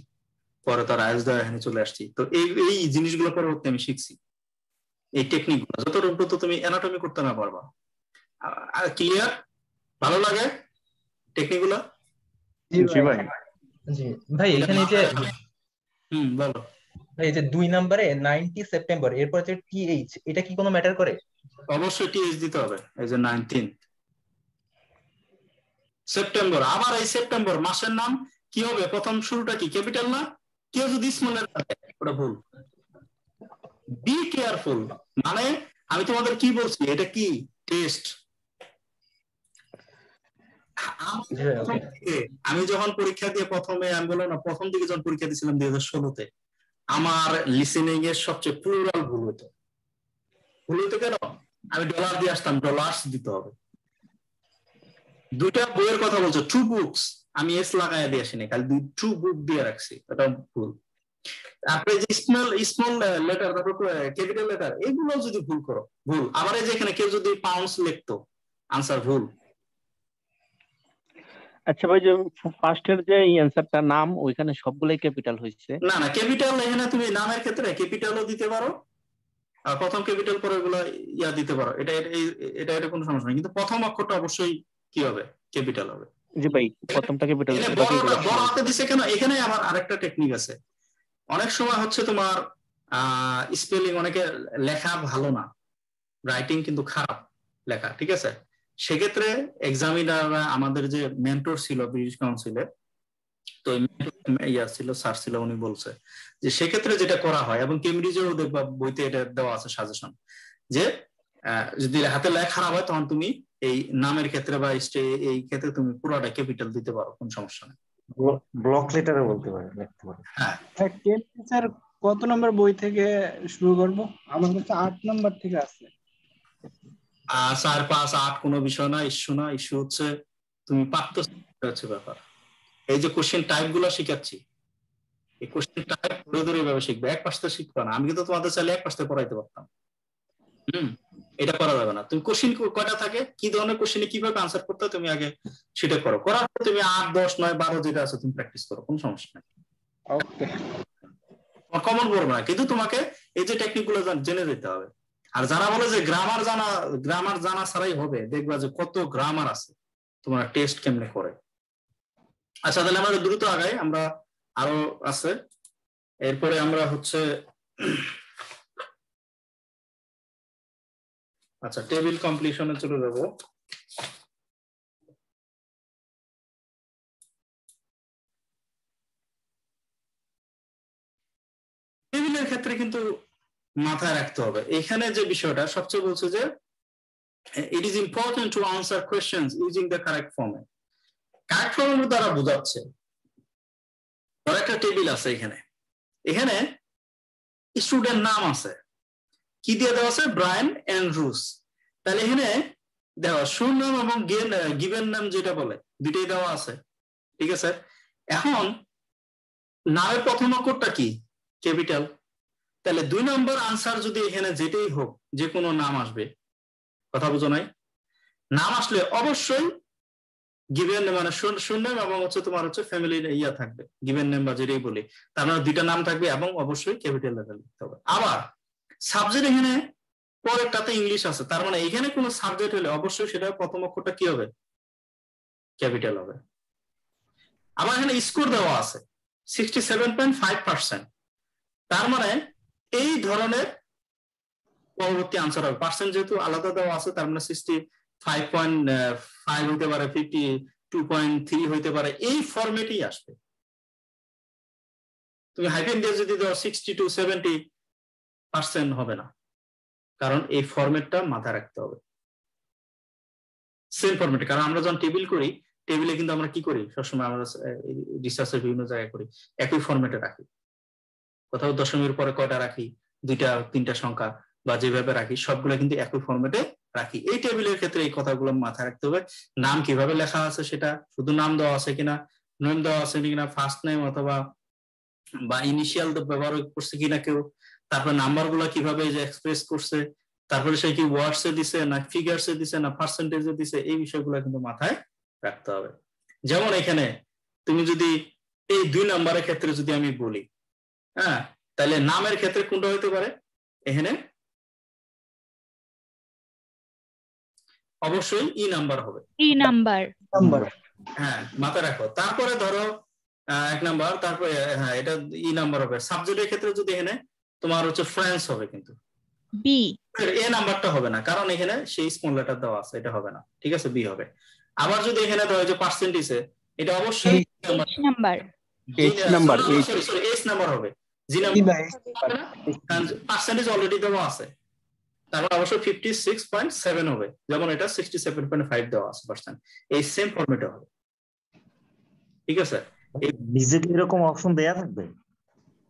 পরে তার আইএস দেওয়া এখানে চলে আসছি। তো এই জিনিসগুলো পরবর্তী আমি শিখছি, এই টেকনিক গুলো। যতটুকু তো তুমি অ্যানাটমি করতে না পারবা। ক্লিয়ার? ভালো লাগে টেকনিক গুলো? জি ভাই। জি ভাই, এখানে যে বলো এই যে 2 নম্বরে 90 সেপ্টেম্বর এরপর যে টিএইচ, এটা কি কোনো ম্যাটার করে? অবশ্যই টিএইচ দিতে হবে। এই যে 19 সেপ্টেম্বর, আবার এই সেপ্টেম্বর মাসের নাম কি হবে? প্রথম শুরুটা কি ক্যাপিটাল না? কেউ যদি স্মল লেটার দেয় ওটা ভুল। বি কেয়ারফুল, মানে আমি তোমাদের কি বলছি, এটা কি টেস্ট। আমি যখন পরীক্ষা দিয়ে প্রথমে, আমি বললাম না প্রথম দিকে যখন পরীক্ষা দিয়েছিলাম 2016-তে, আমার লিসেনিং এর সবচেয়ে প্লুরাল ভুল হতো। ভুল হতো কেন? আমি ডলার দিয়ে আসতাম, ডলার্স দিতে হবে। দুইটা বইয়ের কথা বলছো, টু বুকস, আমি এস লাগাই দিয়ে আসিনি, খালি টু বুক দিয়ে রাখছি, এটা ভুল। আপনি যে স্মল লেটার, তারপর ক্যাপিটাল লেটার, এগুলো যদি ভুল করো ভুল। আবার এই যে এখানে কেউ যদি পাউন্ডস লিখতো, আনসার ভুল। আচ্ছা ভাই, যে ফার্স্টের যে অ্যানসারটা নাম, ওইখানে সবগুলাই ক্যাপিটাল হয়েছে। না না, ক্যাপিটাল এখানে তুমি নামের ক্ষেত্রে ক্যাপিটালও দিতে পারো, আর প্রথম ক্যাপিটাল পরে এগুলো ইয়া দিতে পারো, এটা এটা এটা কোনো সমস্যা নেই, কিন্তু প্রথম অক্ষরটা অবশ্যই কি হবে? ক্যাপিটাল হবে। জি ভাই, প্রথমটা ক্যাপিটাল। বড় হাতে দিছে কেন? এখানে আমার আরেকটা টেকনিক আছে। অনেক সময় হচ্ছে তোমার স্পেলিং, অনেকে লেখা ভালো না, রাইটিং কিন্তু খারাপ লেখা, ঠিক আছে? সেক্ষেত্রে এক্সামিনাররা, আমাদের যে মেন্টর ছিল ব্রিটিশ কাউন্সিলে, তো ইয়া ছিল, স্যার ছিল, উনি বলছে যে সেক্ষেত্রে যেটা করা হয়, এবং কেমব্রিজেও দেখবা বইতে এটা দেওয়া আছে সাজেশন, যে যদি হাতে লেখা খারাপ হয় তখন তুমি এই নামের ক্ষেত্রে বা এই ক্ষেত্রে তুমি পুরোটা ক্যাপিটাল দিতে পারো, কোনো সমস্যা নেই। ব্লক লেটারে বলতে পারে, লিখতে পারে। হ্যাঁ, স্যার কত নম্বর বই থেকে শুরু করব? আমার কাছে 8 নম্বর থেকে আছে। 4, 5, 8 কোনো বিষয় না, ইস্যু না। ইস্যু হচ্ছে তুমি পারতো, হচ্ছে ব্যাপার। এই যে কোশ্চেন টাইপ গুলো শিখাচ্ছি, এই কোশ্চেন টাইপ ধরে ধরে এভাবে শিখবে, এক পাশে শিখবে না। আমি কিন্তু তোমাদের চাইলে এক পাশে পড়াইতে পারতাম। এটা করা যাবে না। তুমি কোশ্চেন কয়টা থাকে, কি ধরনের কোশ্চেনে কিভাবে আনসার করতে হয়, তুমি আগে সেটা করো। করার পর তুমি 8, 10, 9, 12 যেটা আছে তুমি প্র্যাকটিস করো, কোনো সমস্যা নেই। ওকে, কমন পড়বে না, কিন্তু তোমাকে এই যে টেকনিক গুলো জেনে যেতে হবে। আর যারা বলে যে গ্রামার জানা ছাড়াই হবে, দেখবা যে কত গ্রামার আছে, তোমার টেস্ট কেমনে করে। আচ্ছা, তাহলে আমরা দ্রুত আগাই, আমরা আরো আছে। এরপরে আমরা হচ্ছে আচ্ছা টেবিল কমপ্লিশনে চলে যাব। টেবিলের ক্ষেত্রে কিন্তু মাথায় রাখতে হবে, এখানে যে বিষয়টা সবচেয়ে বলছে যে it is important to answer questions using the correct ফর্মে। কারেক্ট ফর্মের দ্বারা বোঝাচ্ছে একটা টেবিল আছে, এখানে স্টুডেন্ট নাম আছে, কি দিয়ে দেওয়া আছে? Brian Andrews. তাহলে এখানে দেখো সুনাম এবং গিভেন নাম যেটা বলে, দুইটাই দেওয়া আছে, ঠিক আছে? এখন নামের প্রথম অক্ষরটা কি? ক্যাপিটাল। তাহলে 2 নম্বর আনসার যদি এখানে যেটাই হোক, যে কোনো নাম আসবে, কথা বুঝো নাই? নাম আসলে অবশ্যই গিভেন মানে সুনাম এবং হচ্ছে তোমার হচ্ছে ফ্যামিলির ইয়া থাকবে, গিভেন নেম বা যেটাই বলি, তার মানে দুইটা নাম থাকবে এবং অবশ্যই ক্যাপিটাল লেভেল লিখতে হবে। আবার সাবজেক্ট এখানে পরেরটাতে ইংলিশ আছে, তার মানে এখানে কোনো সাবজেক্ট হলে অবশ্যই সেটা প্রথম অক্ষরটা কি হবে? ক্যাপিটাল হবে। আবার এখানে স্কোর দেওয়া আছে 67.5%, তার মানে এই ধরনের পরবর্তী আনসার হবে। পার্সেন্ট যেহেতু আলাদা দেওয়া আছে, তার মানে 65.5 হইতে পারে, 52.3 হইতে পারে, এই ফরম্যাটেই আসবে। তুমি হাইফেন দিয়ে যদি দাও 60 to 70% হবে না, কারণ এই ফরম্যাটটা মাথায় রাখতে হবে, সেম ফরম্যাটে। কারণ আমরা যখন টেবিল করি, টেবিলে কিন্তু আমরা কি করি সবসময়, আমরা রিসার্চের বিভিন্ন জায়গায় করি, একই ফরম্যাটে রাখি। কোথাও দশমীর পরে কয়টা রাখি, 2টা 3টা সংখ্যা, বা যেভাবে রাখি সবগুলো কিন্তু একই ফরম্যাটে রাখি। এই টেবিলের ক্ষেত্রে এই কথাগুলো মাথায় রাখতে হবে। নাম কিভাবে লেখা আছে, সেটা শুধু নাম দেওয়া আছে কিনা, নেম দেওয়া আছে কিনা, ফার্স্ট নেম অথবা বা ইনিশিয়াল ব্যবহার করছে কিনা কেউ, তারপর নাম্বার গুলা কিভাবে যে এক্সপ্রেস করছে, তারপরে সে কি ওয়ার্ডসে দিছে না ফিগারসে দিছে না পার্সেন্টেজে দিছে, এই বিষয়গুলো কিন্তু মাথায় রাখতে হবে। যেমন এখানে তুমি যদি এই 2 নম্বরের ক্ষেত্রে যদি আমি বলি, হ্যাঁ, তাহলে নামের ক্ষেত্রে কোনটা হতে পারে? এখানে অবশ্যই ই নাম্বার হবে। E number. হ্যাঁ, মাথায় রাখো। তারপরে ধরো 1 নাম্বার, তারপরে হ্যাঁ এটা ই নাম্বার হবে। সাবজেক্টের ক্ষেত্রে যদি এখানে তোমার হচ্ছে ফ্রেন্ডস হবে, কিন্তু বি এ নাম্বারটা হবে না, কারণ এখানে সেই স্মল লেটার দেওয়া আছে, এটা হবে না। ঠিক আছে, বি হবে। আবার যদি এখানে ধরো যে পার্সেন্টেজে, এটা অবশ্যই নাম্বার সরি এস নাম্বার হবে। জি নাম্বার পার্সেন্টেজ অলরেডি দেওয়া আছে, তারপর অবশ্যই 56.7 হবে, যেমন এটা 67.5 দেওয়া আছে পার্সেন্ট, এই সেম ফরম্যাটে হবে। ঠিক আছে, নিজে কি এরকম অপশন দেয়া থাকবে?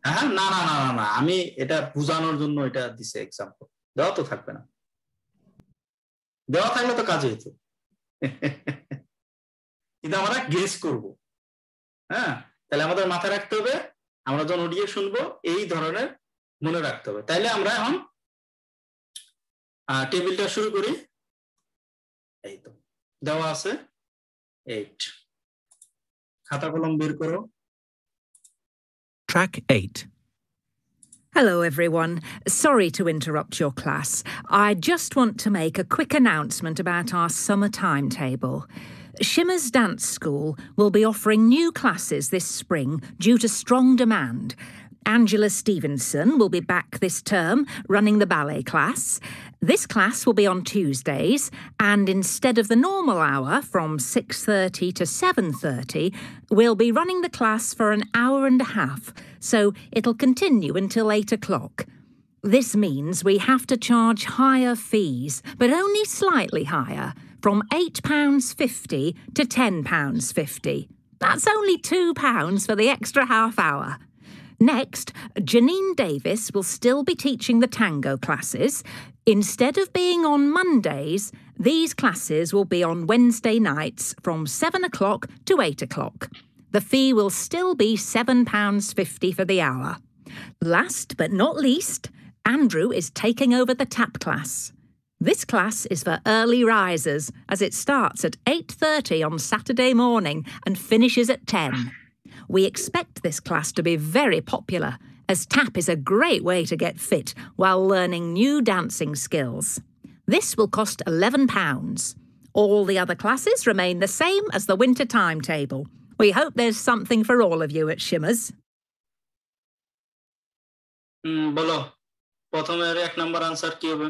হ্যাঁ, না না না না না, আমি এটা বোঝানোর জন্য এটা দিছে এক্সাম্পল, দেওয়া তো থাকবে না, দেওয়া থাকলে তো কাজে হতো। কিন্তু আমরা গেস করব। হ্যাঁ, তাহলে আমাদের মাথায় রাখতে হবে, আমরা যখন অডিও শুনবো এই ধরনের মনে রাখতে হবে। তাইলে আমরা এখন টেবিলটা শুরু করি। এই তো দেওয়া আছে 8, খাতা কলম বের করো। Track 8. Hello, everyone. Sorry to interrupt your class. I just want to make a quick announcement about our summer timetable. Shimmers Dance School will be offering new classes this spring due to strong demand. Angela Stevenson will be back this term running the ballet class. This class will be on Tuesdays, and instead of the normal hour from 6:30 to 7:30, we'll be running the class for an hour and a half, so it'll continue until 8 o'clock. This means we have to charge higher fees, but only slightly higher, from £8.50 to £10.50. That's only £2 for the extra half hour. Next, Janine Davis will still be teaching the tango classes. Instead of being on Mondays, these classes will be on Wednesday nights from 7 o'clock to 8 o'clock. The fee will still be £7.50 for the hour. Last but not least, Andrew is taking over the tap class. This class is for early risers, as it starts at 8:30 on Saturday morning and finishes at 10. We expect this class to be very popular, as tap is a great way to get fit while learning new dancing skills. This will cost £11. All the other classes remain the same as the winter timetable. We hope there's something for all of you at Shimmers. বলো, প্রথমের 1 number answer কি হবে?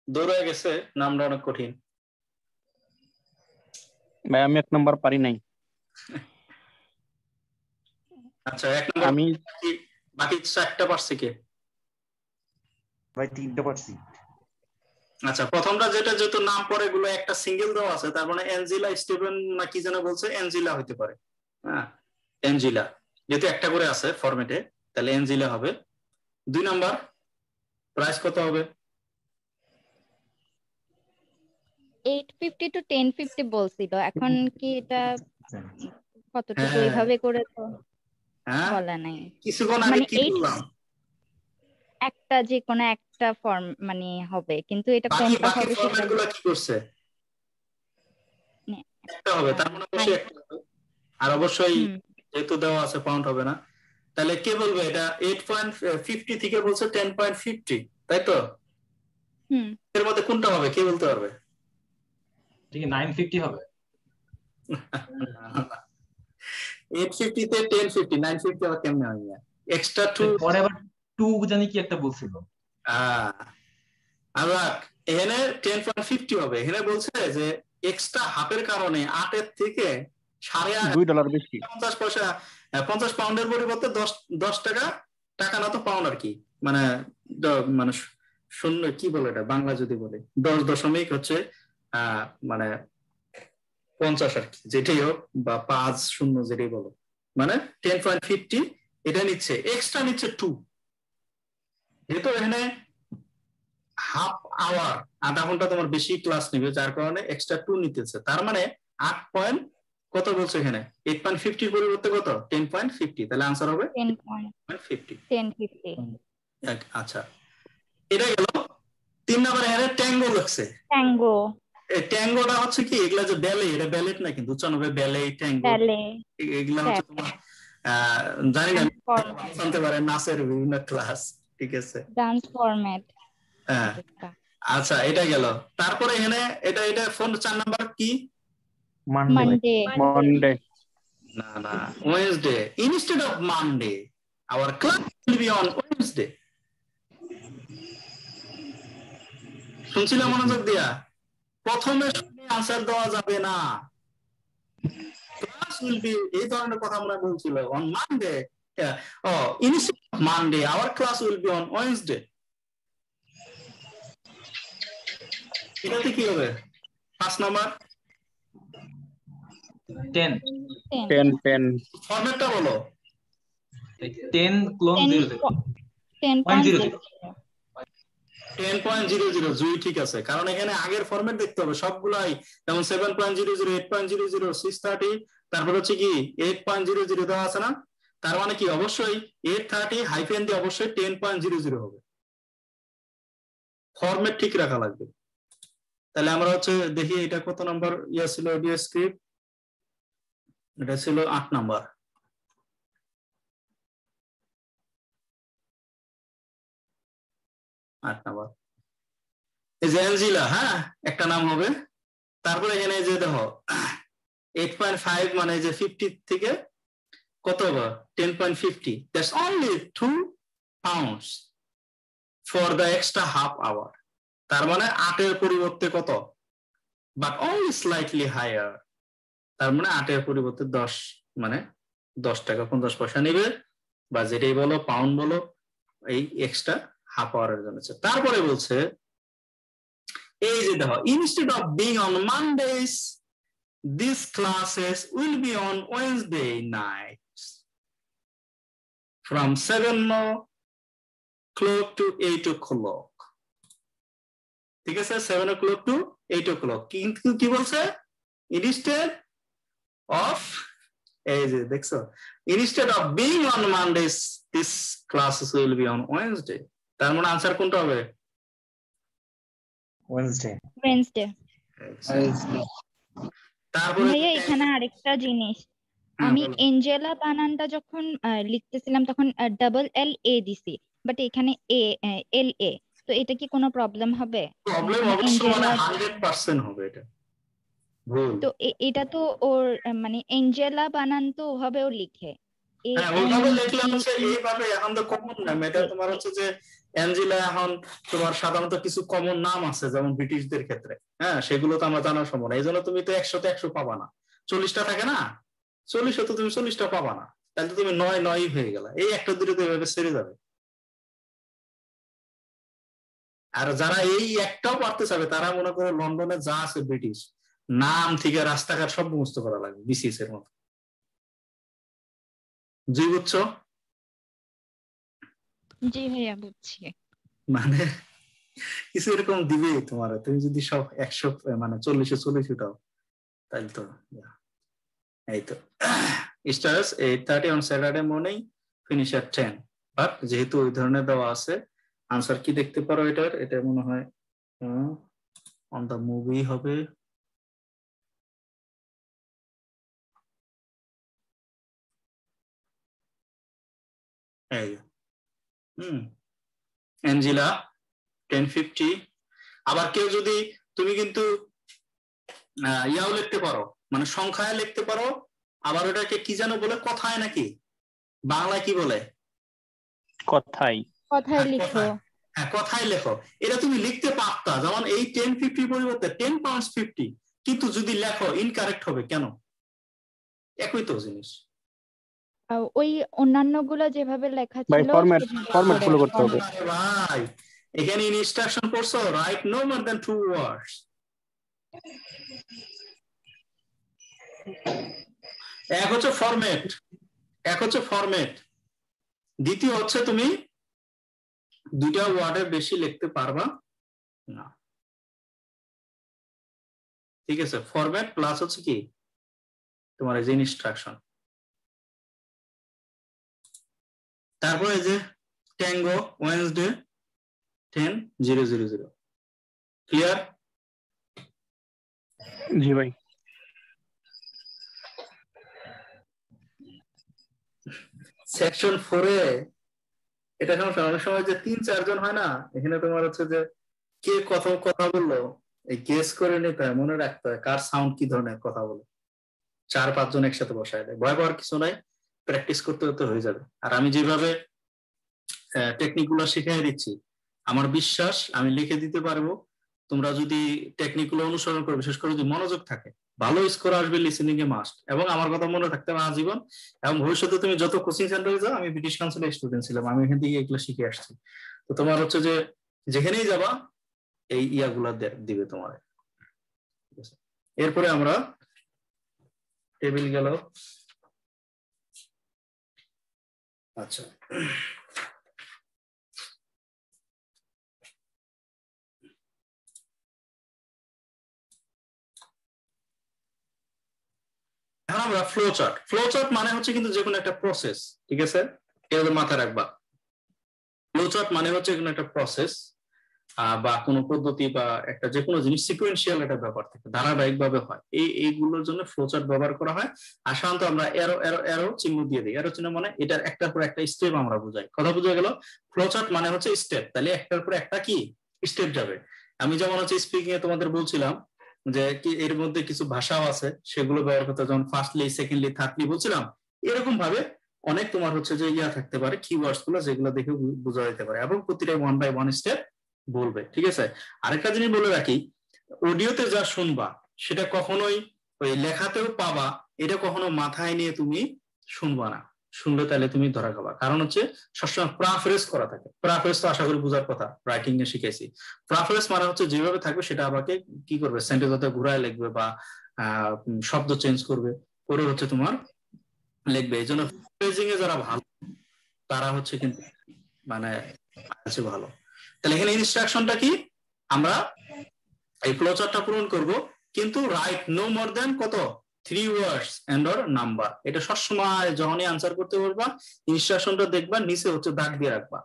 দৌড়ে গেছে, নামটা অনেক কঠিন। ভাই আমি 1 নাম্বার পারি নাই। আচ্ছা, 1 নাম্বার আমি বাকি 4টা পারছি কে? ভাই 3টা পারছি। আচ্ছা, প্রথমটা যেটা যেহেতু নাম পরে গুলো একটা সিঙ্গেল দেওয়া আছে, তার মানে অ্যাঞ্জেলা স্টিভেন না কি যেন বলছে, অ্যাঞ্জেলা হতে পারে। হ্যাঁ, অ্যাঞ্জেলা যেহেতু একটা করে আছে ফরম্যাটে, তাহলে অ্যাঞ্জেলা হবে। 2 নাম্বার প্রাইস কত হবে? 850 to 1050 বলছিল, এখন কি এটা কতটুকু এইভাবে করে তো বলা নাই। কিছুক্ষণ আগে কি বললাম, একটা যে কোনো একটা ফর্ম মানে হবে, কিন্তু এটা কোনটা হবে সেটা ফরম্যাটগুলো কি করছে? একটা হবে, তার মানে অবশ্যই একটা হবে। আর অবশ্যই যেহেতু দেওয়া আছে পাউন্ড হবে না, তাহলে কে বলবে এটা 8.50 থেকে বলছে 10.50, তাই তো? এর মধ্যে কোনটা হবে কে বলতে পারবে? ঠিক 950 হবে। 850 তে 1050, 950 আবার কেমনে হয়? এক্সট্রা 2 পরে আবার 2 জানি কি একটা বলছিল। আবার এখানে 10.50 হবে। এখানে বলছে যে এক্সট্রা হাফের কারণে 8 এর থেকে $2.5 বেশি, 50 পয়সা, 50 পাউন্ডের পরিবর্তে 10 টাকা, টাকা না তো পাউন্ড আর কি, মানে মানে শূন্য কি বলে এটা বাংলা যদি বলে 10 দশমিক হচ্ছে মানে 50 আর কি, যেটাই হোক, বা 50 যেটাই বলো, মানে 10.50 এটা নিচ্ছে, এক্সট্রা নিচ্ছে 2। যেহেতু এখানে হাফ আওয়ার, আধা ঘন্টা তোমার বেশি ক্লাস নিবে, যার কারণে এক্সট্রা 2 নিতেছে। তার মানে 8 পয়েন্ট কত বলছে এখানে? 8.50 এর পরিবর্তে কত? 10.50, তাহলে आंसर হবে 10.50। আচ্ছা, এটা গেল 3 নম্বরে। এখানে ট্যাঙ্গো লাগছে, ট্যাঙ্গো ট্যাঙ্গোটা হচ্ছে কি, এগুলা যে ব্যালে, এটা ব্যালেট না কিন্তু উচ্চারণ হবে ব্যালে, ট্যাঙ্গো, ব্যালে এগুলা হচ্ছে তোমার জানি না জানতে পারে নাচের বিভিন্ন ক্লাস, ঠিক আছে, ডান্স ফরম্যাট। হ্যাঁ। আচ্ছা এটা গেল, তারপরে এখানে এটা ফোন 4 নাম্বার কি, মানডে। মন্ডে না না Wednesday, instead of Monday our class will be on Wednesday. শুনছিলাম মনোযোগ দিয়া, প্রথমে আনসার দেওয়া যাবে না, ক্লাস উইল বি, এই ধরনের কথা আমরা বলছিল on Monday, instead of Monday our class will be on Wednesday. এটাতে কি হবে 5 নাম্বার 10 ফরম্যাটটা বলো। 10 ক্লোন 10.00 জুই, ঠিক আছে, কারণ এখানে আগের ফরম্যাট দেখতে হবে সবগুলাই, যেমন 7.00, 8.00, 630, তারপর হচ্ছে কি 8.00 দেওয়া আছে না, তার মানে কি অবশ্যই 830 হাইফেন দিয়ে অবশ্যই 10.00 হবে, ফরম্যাট ঠিক রাখা লাগবে। তাহলে আমরা হচ্ছে দেখি এটা কত নাম্বার ইয়া ছিল অডিও স্ক্রিপ্ট, এটা ছিল 8 নাম্বার। এই যে অ্যাঞ্জিলা, হ্যাঁ একটা নাম হবে, তারপরে এখানে যে দেখো 8.5 মানে যে 50 থেকে কত হবে 10.50, that's only 2 pounds for the extra half hour, তার মানে 8 এর পরিবর্তে কত, but only slightly higher, তার মানে 8 এর পরিবর্তে 10 মানে 10 টাকা 50 পয়সা নেবে, বা যেটাই বলো পাউন্ড বলো, এই এক্সট্রা হাফ আওয়ারের জন্য। তারপরে বলছে এই যে দেখো, instead of being on Mondays, these classes will be on Wednesday nights from 7 o'clock to 8 o'clock, ঠিক আছে, 7 o'clock to 8 o'clock, কিন্তু কি বলছে, instead of, এই যে দেখছো, instead of being on Mondays, these classes will be on Wednesday, তার মানে আনসার কোনটা হবে, ওয়েডনেসডে। তারপরে ভাইয়া এখানে আরেকটা জিনিস, আমি এঞ্জেলা বানানটা যখন লিখতেছিলাম তখন ডাবল এল এ দিছি, বাট এখানে এল এ, তো এটা কি কোনো প্রবলেম হবে? প্রবলেম অবশ্যই মানে 100% হবে এটা ভুল। তো এটা তো ওর মানে এঞ্জেলা বানান তো ওভাবেও লিখে, হ্যাঁ ওইভাবে লিখলে হচ্ছে এইভাবে, এখন তো কমন নাম, এটা তোমার হচ্ছে যে অ্যাঞ্জেলা, এখন তোমার সাধারণত কিছু কমন নাম আছে যেমন ব্রিটিশদের ক্ষেত্রে, হ্যাঁ সেগুলো তো আমরা জানা সম্ভব না, এই জন্য তুমি তো 100তে 100 পাবা না, 40টা থাকে না, 40 তো তুমি 40টা পাবা না, তাহলে তো তুমি 9 হয়ে গেল, এই একটা দুটো তো এভাবে ছেড়ে যাবে। আর যারা এই একটাও পারতে চাবে তারা মনে করো লন্ডনে যা আছে ব্রিটিশ নাম থেকে রাস্তাঘাট সব মুখস্থ করা লাগবে বিসিএস এর মতো। জি বুঝছো? জি ভাইয়া বুঝছি। মানে কিছু এরকম দিবে তোমার, তুমি যদি সব 100 মানে 40-40 তাহলে তো এই তো starts 8:30 on Saturday morning, finish at 10, but যেহেতু ওই ধরনের দেওয়া আছে, আনসার কি দেখতে পারো এটার, এটা মনে হয় অন দ্য মুভি হবে, অ্যাঞ্জেলা 10:50। আবার কেউ যদি, তুমি কিন্তু ইয়াও লিখতে পারো, মানে সংখ্যায় লিখতে পারো, আবার ওটাকে কি যেন বলে, কথায় নাকি বাংলায় কি বলে, কথাই লিখো, হ্যাঁ কথায় লেখো, এটা তুমি লিখতে পারতা, যেমন এই 10:50 পরিবর্তে 10 pounds 50, কিন্তু যদি লেখো ইনকারেক্ট হবে কেন, একই তো জিনিস, ওই অন্যান্য গুলো যেভাবে লেখা ভাই ছিল ফরম্যাট ফলো করতে হবে ভাই। এখানে ইনস্ট্রাকশন পড়ছো, write no more than 2 words, এক হচ্ছে ফরম্যাট, দ্বিতীয় হচ্ছে তুমি 2টা ওয়ার্ডের বেশি লিখতে পারবা না, ঠিক আছে, ফরম্যাট প্লাস হচ্ছে কি তোমার এই যে ইনস্ট্রাকশন। তারপরে যে ট্যাঙ্গো ওয়েডনেসডে 10:00, ক্লিয়ার? জি ভাই। সেকশন 4 এ এটা সমস্যা, অনেক সময় যে 3-4 জন হয় না, এখানে তোমার হচ্ছে যে কে কত কথা বললো এই গেস করে নিতে হয়, মনে রাখতে হয় কার সাউন্ড কি ধরনের কথা বলে। 4-5 জন একসাথে বসায় দেয়, ভয় পাওয়ার কিছু নাই, প্র্যাকটিস করতে করতে হয়ে যাবে। আর আমি যেভাবে টেকনিক গুলো শিখিয়ে দিচ্ছি, আমার বিশ্বাস আমি লিখে দিতে পারবো। তোমরা যদি টেকনিক গুলো অনুসরণ করো, বিশেষ করে যদি মনোযোগ থাকে, ভালো স্কোর আসবে লিসেনিং এ মাস্ট। এবং আমার কথা মনে থাকতে হবে আজীবন। এবং ভবিষ্যতে তুমি যত কোচিং সেন্টারে যাও, আমি ব্রিটিশ কাউন্সিলের স্টুডেন্ট ছিলাম, আমি এখান থেকে এগুলো শিখে আসছি। তো তোমার হচ্ছে যে যেখানেই যাবা এই ইয়াগুলা দিবে তোমার। এরপরে আমরা টেবিল গেল। আচ্ছা, এখন আমরা ফ্লো চার্ট। ফ্লো চার্ট মানে হচ্ছে কিন্তু যে কোনো একটা প্রসেস, ঠিক আছে, এটা মাথায় রাখবা। ফ্লো চার্ট মানে হচ্ছে কোনো একটা প্রসেস বা কোনো পদ্ধতি বা একটা যে কোনো জিনিস সিকোয়েন্সিয়াল একটা ব্যাপার থাকে, ধারাবাহিক ভাবে হয়, এইগুলোর জন্য ফ্লো চার্ট ব্যবহার করা হয়। আর সাধারণত আমরা এরো এরো এরো চিহ্ন দিয়ে দিই। এরো চিহ্ন মানে এটার একটার পর একটা স্টেপ আমরা বুঝাই। কথা বুঝা গেল? ফ্লো চার্ট মানে হচ্ছে স্টেপ, তাহলে একটার পর একটা কি স্টেপ যাবে। আমি যেমন হচ্ছে স্পিকিং এ তোমাদের বলছিলাম যে কি এর মধ্যে কিছু ভাষাও আছে, সেগুলো ব্যবহার করতে, যেমন ফার্স্টলি, সেকেন্ডলি, থার্ডলি বলছিলাম, এরকম ভাবে অনেক তোমার হচ্ছে যে ইয়া থাকতে পারে, কিওয়ার্ডস গুলো, যেগুলো দেখে বোঝা যেতে পারে, এবং প্রতিটা 1 বাই 1 স্টেপ বলবে, ঠিক আছে। আরেকটা জিনিস বলে রাখি, অডিওতে যা শুনবা সেটা কখনোই ওই লেখাতেও পাবা, এটা কখনো মাথায় নিয়ে তুমি শুনবা না। শুনলে তাহলে তুমি ধরা খাবা, কারণ হচ্ছে সবসময় প্রাফ্রেজ করা থাকে। প্রাফ্রেজ তো আশা করি বোঝার কথা, রাইটিং এ শিখেছি। প্রাফ্রেজ মানে হচ্ছে যেভাবে থাকবে সেটা আমাকে কি করবে, সেন্টেন্সে ঘুরায় লিখবে বা শব্দ চেঞ্জ করবে, করে হচ্ছে তোমার লিখবে। এই জন্য ফ্রেজিং এ যারা ভালো তারা হচ্ছে কিন্তু মানে আছে ভালো। তাহলে এখানে ইনস্ট্রাকশনটা কি, আমরা এই ফ্লো চার্টটা পূরণ করব, কিন্তু রাইট নো মোর দেন কত 3 ওয়ার্ডস এন্ড অর নাম্বার। এটা সবসময় যখনই আনসার করতে বলবা ইনস্ট্রাকশনটা দেখবা, নিচে হচ্ছে দাগ দিয়ে রাখবা,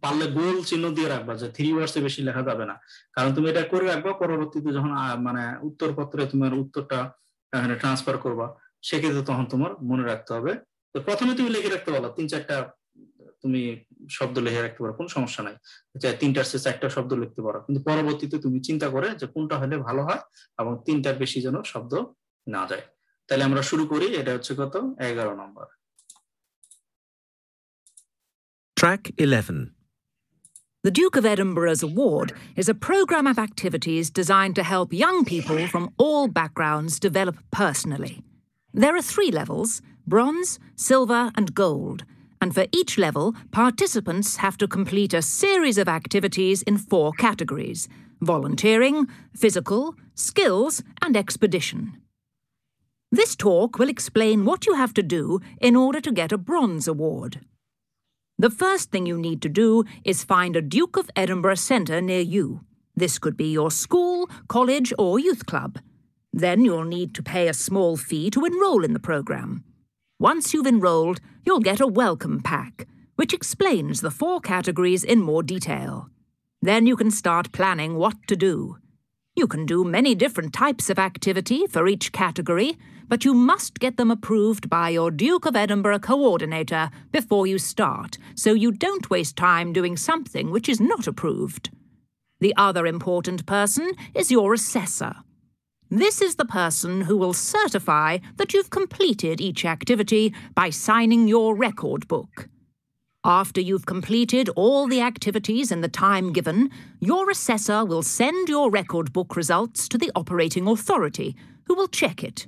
পারলে গোল চিহ্ন দিয়ে রাখবা, যে 3 ওয়ার্ডস এর বেশি লেখা যাবে না। কারণ তুমি এটা করে রাখবা, পরবর্তীতে যখন মানে উত্তরপত্রে তোমার উত্তরটা এখানে ট্রান্সফার করবা, সেক্ষেত্রে তখন তোমার মনে রাখতে হবে। তো প্রথমে তুমি লিখে রাখতে পারো 3-4টা তুমি শব্দ লিখে রাখতে পারো, কোনো সমস্যা নাই। 3টার চেয়ে 4টা শব্দ লিখতে পারো, কিন্তু পরবর্তীতে তুমি চিন্তা করে যে কোনটা হলে ভালো হয় এবং 3টার বেশি যেন শব্দ না যায়। তাহলে আমরা শুরু করি। এটা হচ্ছে কত, 11 নম্বর। Track 11. The Duke of Edinburgh's Award is a programme of activities designed to help young people from all backgrounds develop personally. There are 3 levels: bronze, silver and gold, and for each level, participants have to complete a series of activities in 4 categories: volunteering, physical, skills and expedition. This talk will explain what you have to do in order to get a bronze award. The first thing you need to do is find a Duke of Edinburgh centre near you. This could be your school, college or youth club. Then you'll need to pay a small fee to enrol in the programme. Once you've enrolled, you'll get a welcome pack, which explains the 4 categories in more detail. Then you can start planning what to do. You can do many different types of activity for each category, but you must get them approved by your Duke of Edinburgh coordinator before you start, so you don't waste time doing something which is not approved. The other important person is your assessor. This is the person who will certify that you've completed each activity by signing your record book. After you've completed all the activities in the time given, your assessor will send your record book results to the operating authority, who will check it.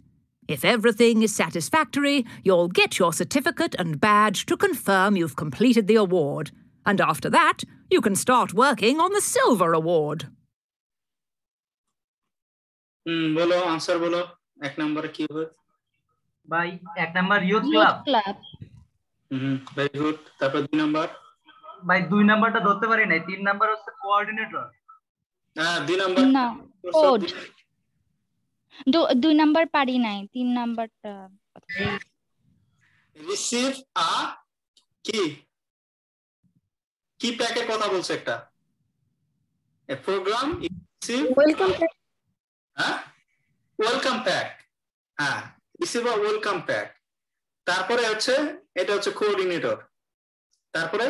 If everything is satisfactory, you'll get your certificate and badge to confirm you've completed the award. And after that, you can start working on the silver award. বলো, answer বলো। 1 নম্বরে কি হবে ভাই? 1 number youth club. Very good. তারপর 2 number ভাই 2 নাম্বারটা ধরতে পারি নাই। 3 নাম্বার হচ্ছে কোঅর্ডিনেটর। হ্যাঁ 2 নাম্বার না, কোড। 2 নাম্বার পারি নাই, 3 নাম্বারটা রিসিভ আ কি কি প্যাকের কথা বলছে একটা, এ প্রোগ্রাম রিসিভ ওয়েলকাম প্যাক। হ্যাঁ ওয়েলকাম প্যাক, হ্যাঁ রিসিভ আ ওয়েলকাম প্যাক। তারপরে হচ্ছে এটা হচ্ছে কোঅর্ডিনেটর, তারপরে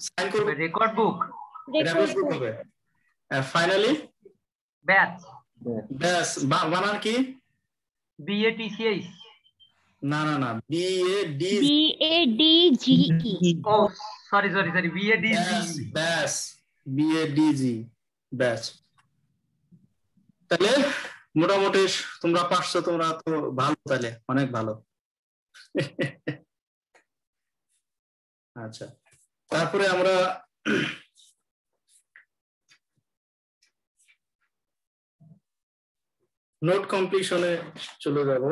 সাইন করবে রেকর্ড বুক, রেকর্ড বুক হবে। ফাইনালি ব্যাচ, ব্যাস বানান কি? BATCH, না না না BADGE, ও সরি BADG, ব্যাস BADG ব্যাস। তাহলে মোটামুটি তোমরা পারছো, তোমরা তো ভালো, তাহলে অনেক ভালো। আচ্ছা, তারপরে আমরা নোট কমপ্লিশনে চলে যাব।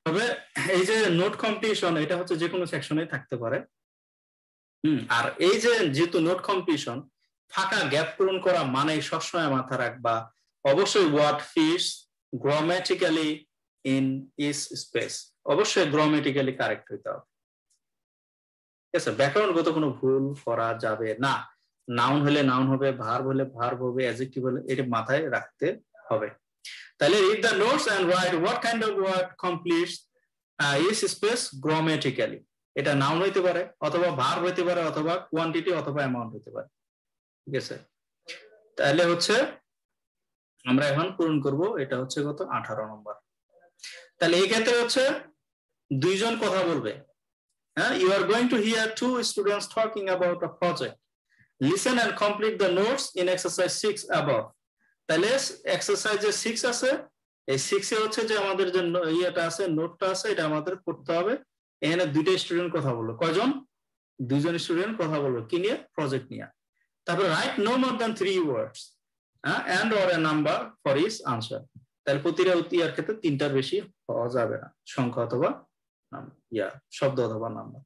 তবে এই যে নোট কমপ্লিশন, এটা হচ্ছে যে কোনো সেকশনে থাকতে পারে। আর এই যে যেহেতু নোট কমপ্লিশন, ফাঁকা গ্যাপ পূরণ করা মানে সবসময় মাথা রাখবা, অবশ্যই word fits grammatically in this space, অবশ্যই গ্রামাটিক্যালি কারেক্ট হইতে হবে। ঠিক আছে, ব্যাকরণগত কোনো ভুল করা যাবে না। নাউন হলে নাউন হবে, ভার্ব হলে ভার্ব হবে, অ্যাডজেক্টিভ হলে এটা মাথায় রাখতে হবে। তাহলে read the notes and write what kind of word completes is space grammatically. এটা নাউন হইতে পারে, অথবা ভার্ব হইতে পারে, অথবা কোয়ান্টিটি, অথবা অ্যামাউন্ট হইতে পারে। ঠিক আছে, তাহলে হচ্ছে আমরা এখন পূরণ করব, এটা হচ্ছে কত 18 নম্বর। তাহলে এই ক্ষেত্রে হচ্ছে দুইজন কথা বলবে। হ্যাঁ, you are going to hear two students talking about a project. Listen and complete the notes in exercise 6 above. তাহলে এক্সারসাইজে 6 আছে, এই 6 এ হচ্ছে যে আমাদের যে ইয়েটা আছে, নোটটা আছে, এটা আমাদের পড়তে হবে। এখানে দুইটা স্টুডেন্ট কথা বললো, কয়জন? দুইজন স্টুডেন্ট কথা বললো, কি নিয়ে? প্রজেক্ট নিয়ে। তারপরে write no more than 3 words and or a number for each answer. তাহলে প্রতিটা উত্তরের ক্ষেত্রে তিনটার বেশি হওয়া যাবে না, সংখ্যা অথবা শব্দ অথবা নাম্বার।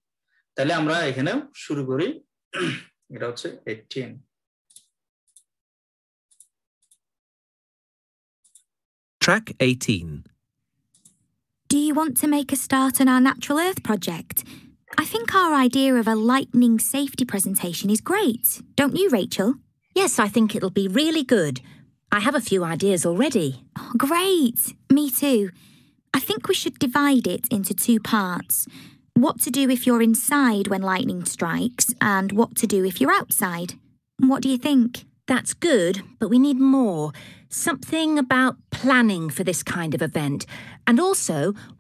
তাহলে আমরা এখানে শুরু করি, এটা হচ্ছে 18। Track 18. Do you want to make a start on our Natural Earth project? I think our idea of a lightning safety presentation is great. Don't you, Rachel? Yes, I think it'll be really good. I have a few ideas already. Oh, great. Me too. I think we should divide it into 2 parts. What to do if you're inside when lightning strikes, and what to do if you're outside. What do you think? That's good, but we need more. Something about planning for this kind of event. And also,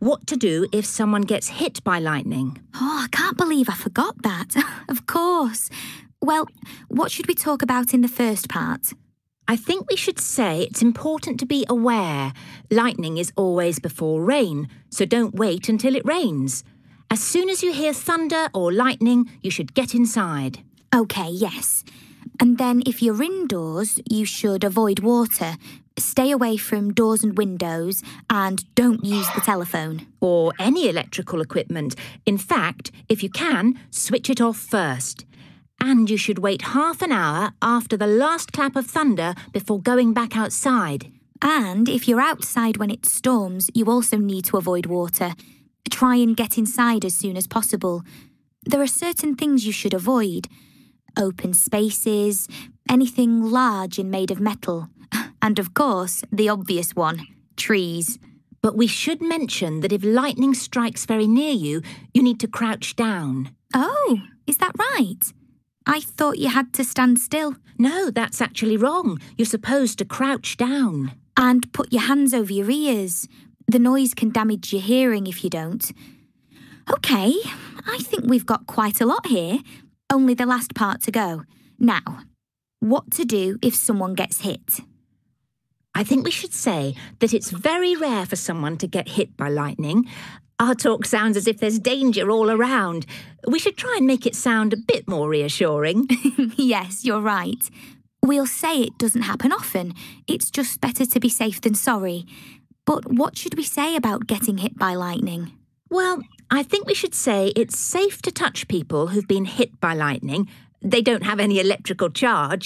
what to do if someone gets hit by lightning. Oh, I can't believe I forgot that. Of course. Well, what should we talk about in the first part? I think we should say it's important to be aware. Lightning is always before rain, so don't wait until it rains. As soon as you hear thunder or lightning, you should get inside. OK, yes. And then if you're indoors, you should avoid water, stay away from doors and windows, and don't use the telephone. Or any electrical equipment. In fact, if you can, switch it off first. And you should wait half an hour after the last clap of thunder before going back outside. And if you're outside when it storms, you also need to avoid water. Try and get inside as soon as possible. There are certain things you should avoid. Open spaces, anything large and made of metal. And of course, the obvious one, trees. But we should mention that if lightning strikes very near you, you need to crouch down. Oh, is that right? I thought you had to stand still. No, that's actually wrong. You're supposed to crouch down. And put your hands over your ears. The noise can damage your hearing if you don't. OK, I think we've got quite a lot here. Only the last part to go. Now, what to do if someone gets hit? I think we should say that it's very rare for someone to get hit by lightning. Our talk sounds as if there's danger all around. We should try and make it sound a bit more reassuring. Yes, you're right. We'll say it doesn't happen often. It's just better to be safe than sorry. But what should we say about getting hit by lightning? Well, I think we should say it's safe to touch people who've been hit by lightning. They don't have any electrical charge.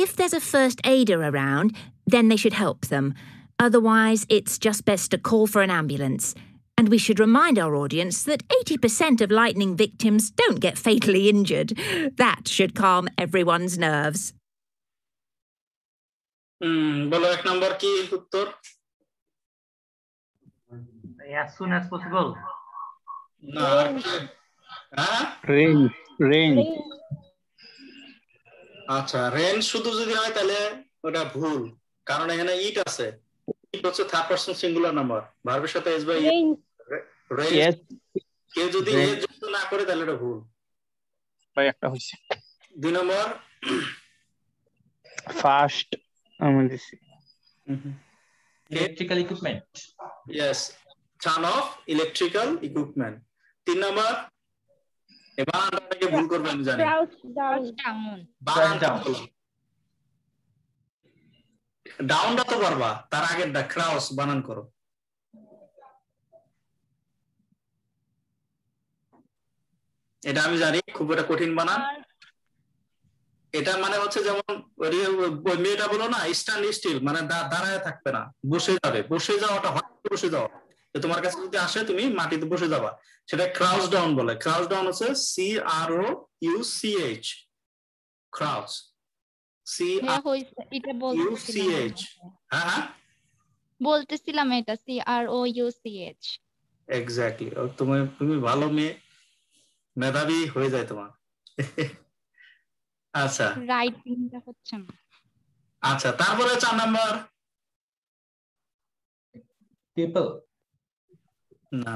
If there's a first aider around, then they should help them. Otherwise, it's just best to call for an ambulance. And we should remind our audience that 80% of lightning victims don't get fatally injured. That should calm everyone's nerves. বলো 1 নম্বর কি উত্তর? As soon as possible. না আর কি? হ্যাঁ range আচ্ছা range শুধু যদি হয় তাহলে ওটা ভুল, কারণ এখানে ইট আছে। ইট হচ্ছে থার্ড পারসন সিঙ্গুলার নাম্বার, ভার্বের সাথে এস বাই রেঞ্জ। কেউ যদি এর যুক্ত না করে তাহলে এটা ভুল। ভাই একটা হইছে 2 নম্বর ফার্স্ট আমি দিছি electrical equipment. Yes, turn off electrical equipment. 3 নম্বর বানানটাকে ভুল করবে আমি জানি। ডাউনটা তো পারবা, তার আগেরটা ক্রাউস বানান করো। এটা আমি জানি খুব একটা কঠিন বানান। এটা মানে হচ্ছে যেমন মেয়েটা বলো না স্ট্যান্ড স্টিল, মানে দাঁড়ায় থাকবে না, বসে যাবে। বসে যাওয়াটা হয় বসে যাওয়া, তোমার কাছে যদি আসে তুমি মাটিতে বসে যাবা, সেটা ক্রাউস ডাউন বলে। ক্রাউস ডাউন হচ্ছে CROUCH, ক্রাউস CROUCH। হ্যাঁ বলতেছিলাম এটা CROUCH। এক্স্যাক্টলি, তুমি ভালো মেয়ে, মেধাবী হয়ে যায় তোমার। আচ্ছা রাইটিংটা হচ্ছে না। আচ্ছা তারপরে 4 নাম্বার পিপল। না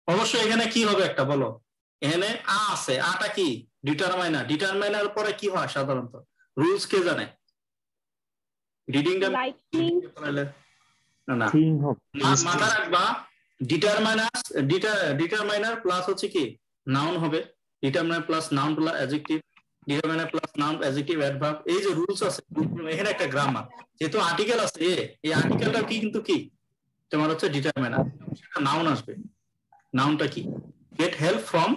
অবশ্যই এখানে কি হবে একটা বলো। এখানে আছে, আটা কি ডিটারমাইনার। ডিটারমাইনার পরে কি হয় সাধারণত, রুলস কে জানে? রিডিংটা না মাথা রাখবা। ডিটারমাইনার প্লাস হচ্ছে কি নাউন হবে, determiner plus noun plus adjective, determiner plus noun adjective adverb. এই যে রুলস আছে, এখানে একটা গ্রামার। যেহেতু আর্টিকেল আছে এই আর্টিকেলটা কি কিন্তু কি তোমার হচ্ছে ডিটারমাইনার, সেটা নাউন আসবে। নাউনটা কি? Get help from.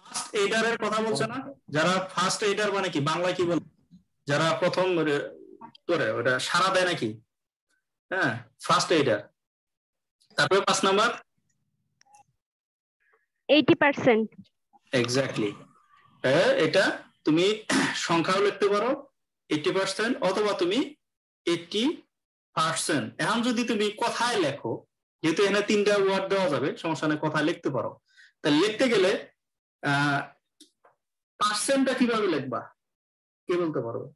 ফার্স্ট এইডারের কথা বলছে না যারা? ফার্স্ট এইডার মানে কি বাংলায় কি বল, যারা প্রথম করে ওটা সারা দেয় নাকি? হ্যাঁ, ফার্স্ট এইডার। তারপরে 5 নাম্বার 80%। এক্স্যাক্টলি, এটা তুমি সংখ্যাও লিখতে পারো 80%, অথবা তুমি 80%। এখন যদি তুমি কথায় লেখো, যেহেতু এখানে 3টা ওয়ার্ড দেওয়া যাবে, সমস্যা নেই, কথায় লিখতে পারো। তাহলে লিখতে গেলে পার্সেন্টটা কিভাবে লিখবা কে বলতে পারবে?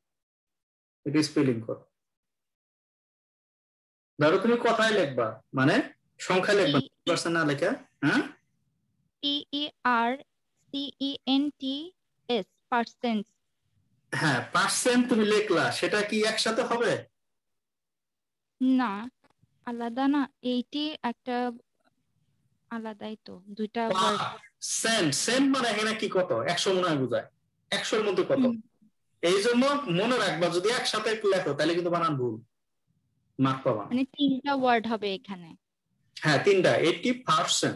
এটা স্পেলিং করো। ধরো তুমি কথায় লিখবা মানে সংখ্যা লিখবা, পার্সেন্ট না লেখা। হ্যাঁ, PERCENTS, পার্সেন্ট। হ্যাঁ, পার্সেন্ট তুমি লিখলা, সেটা কি একসাথে হবে? না, আলাদা না। 80 একটা আলাদাই তো, দুইটা ওয়ার্ড। সেন্ট মানে এখানে কি কত? 100 মনে হয় বোঝায়। 100-র মধ্যে কত? এই জন্য মনে রাখবা, যদি একসাথে লেখো তাহলে কিন্তু বানান ভুল, মার্ক পাবা। মানে 3টা ওয়ার্ড হবে এখানে। হ্যাঁ 3টা, 80%।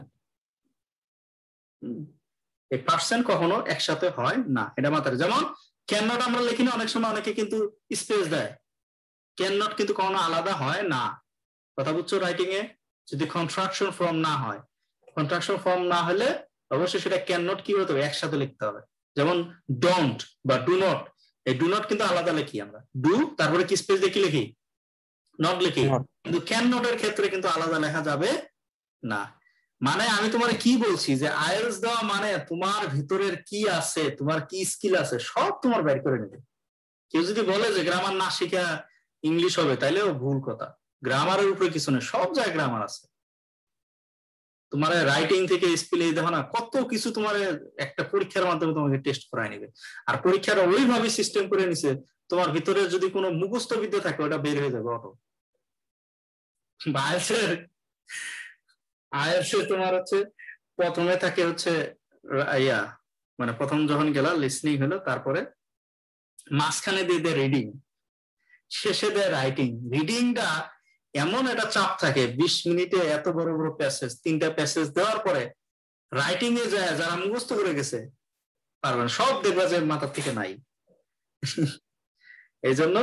এই পার্সেন্ট কখনো একসাথে হয় না, এটা মাথায়। যেমন ক্যান নট আমরা লিখি না, অনেক সময় অনেকে কিন্তু স্পেস দেয়। ক্যান নট কিন্তু কখনো আলাদা হয় না, কথা বুঝছো? রাইটিং এ যদি কন্ট্রাকশন ফর্ম না হয়, কন্ট্রাকশন ফর্ম না হলে অবশ্যই সেটা ক্যান নট কি হতে হবে, একসাথে লিখতে হবে। যেমন ডোন্ট বা ডু নট, এই ডু নট কিন্তু আলাদা লিখি আমরা, ডু তারপরে কি স্পেস দিয়ে কি লিখি, নট লিখি। কিন্তু ক্যান নট এর ক্ষেত্রে কিন্তু আলাদা লেখা যাবে না। মানে আমি তোমার কি বলছি যে আইএলটিএস দেওয়া মানে তোমার ভিতরের কি আছে, তোমার কি স্কিল আছে, সব তোমার বের করে নেবে। কেউ যদি বলে যে গ্রামার না শিখা ইংলিশ হবে, তাইলেও ভুল কথা। গ্রামারের উপরে কিছু নেই, সব জায়গায় গ্রামার আছে। তোমার রাইটিং থেকে স্পেলিং দেখো না, কত কিছু তোমার একটা পরীক্ষার মাধ্যমে তোমাকে টেস্ট করায় নিবে। আর পরীক্ষার ওইভাবে সিস্টেম করে নিছে, তোমার ভিতরে যদি কোনো মুখস্থ বিদ্যা থাকে ওটা বের হয়ে যাবে অটো। আইএলটিএস তোমার হচ্ছে প্রথমে থাকে হচ্ছে মানে প্রথম যখন গেলা লিসনিং হলো, তারপরে মাঝখানে দিয়ে দেয় রিডিং, শেষে দেয় রাইটিং। রিডিংটা এমন একটা চাপ থাকে, 20 মিনিটে এত বড় বড় প্যাসেজ, 3টা প্যাসেজ দেওয়ার পরে রাইটিং এ যায় যারা মুখস্থ করে গেছে পারবেন, সব দেখবা যে মাথার থেকে নাই। এই জন্য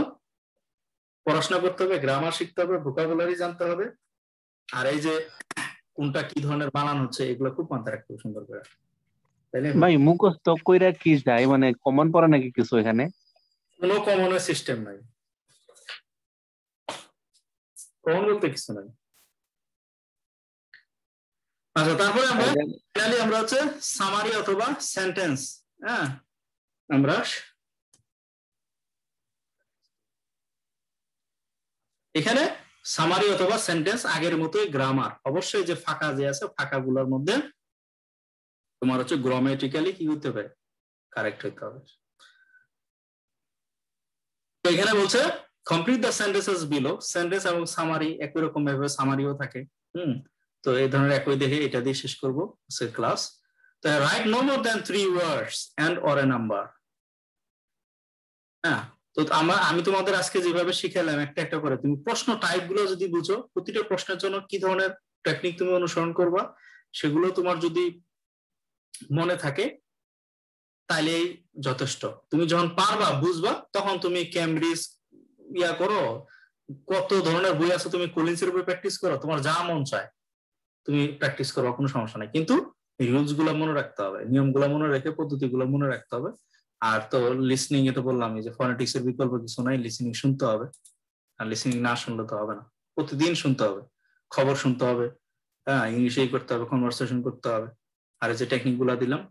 পড়াশোনা করতে হবে, গ্রামার শিখতে হবে, ভোকাবুলারি জানতে হবে, আর এই যে কোনটা কি ধরনের বানান হচ্ছে এগুলো খুব মাথায় রাখতে হবে সুন্দর করে। ভাই মুখস্থ কইরা কি যায়, মানে কমন পড়া নাকি কিছু এখানে? কোনো কমনের সিস্টেম নাই, কমন বলতে কিছু নাই। আচ্ছা, তারপরে আমরা ফাইনালি আমরা হচ্ছে সামারি অথবা সেন্টেন্স। হ্যাঁ, আমরা এখানে সামারি অথবা সেন্টেন্স আগের মতোই গ্রামার, অবশ্যই যে ফাঁকা যে আছে ফাঁকাগুলোর মধ্যে তোমার হচ্ছে গ্রামাটিক্যালি কি করতে হবে, কারেক্ট হতে হবে। তো এখানে বলছে complete the sentences below. Sentence এবং সামারি একই রকম ভাবে সামারিও থাকে। তো এই ধরনের একই দেখে এটা দিয়ে শেষ করবো ক্লাস। তো write no more than 3 words and or a number. হ্যাঁ, তো আমি তোমাদের আজকে যেভাবে শিখালাম একটা একটা করে তুমি প্রশ্ন টাইপ গুলো যদি বুঝো, প্রতিটা প্রশ্নের জন্য কি ধরনের টেকনিক তুমি অনুসরণ করবা সেগুলো তোমার যদি মনে থাকে তাহলে যথেষ্ট। তুমি যখন পারবা বুঝবা তখন তুমি ক্যামব্রিজ ইয়া করো, কত ধরনের বই আছে, তুমি কলিন্সের উপরে প্র্যাকটিস করো, তোমার যা মন চায় তুমি প্র্যাকটিস করো, কোনো সমস্যা নাই। কিন্তু রুলস গুলা মনে রাখতে হবে, নিয়ম গুলা মনে রেখে পদ্ধতিগুলো মনে রাখতে হবে। আর তো লিসনিং এ তো বললাম যে ফনেটিক্স এর বিকল্প কিছু নাই, লিসনিং শুনতে হবে। আর লিসনিং না শুনলে তো হবে না, প্রতিদিন শুনতে হবে, খবর শুনতে হবে, হ্যাঁ ইংলিশেই করতে হবে, কনভারসেশন করতে হবে। আর যে টেকনিক গুলা দিলাম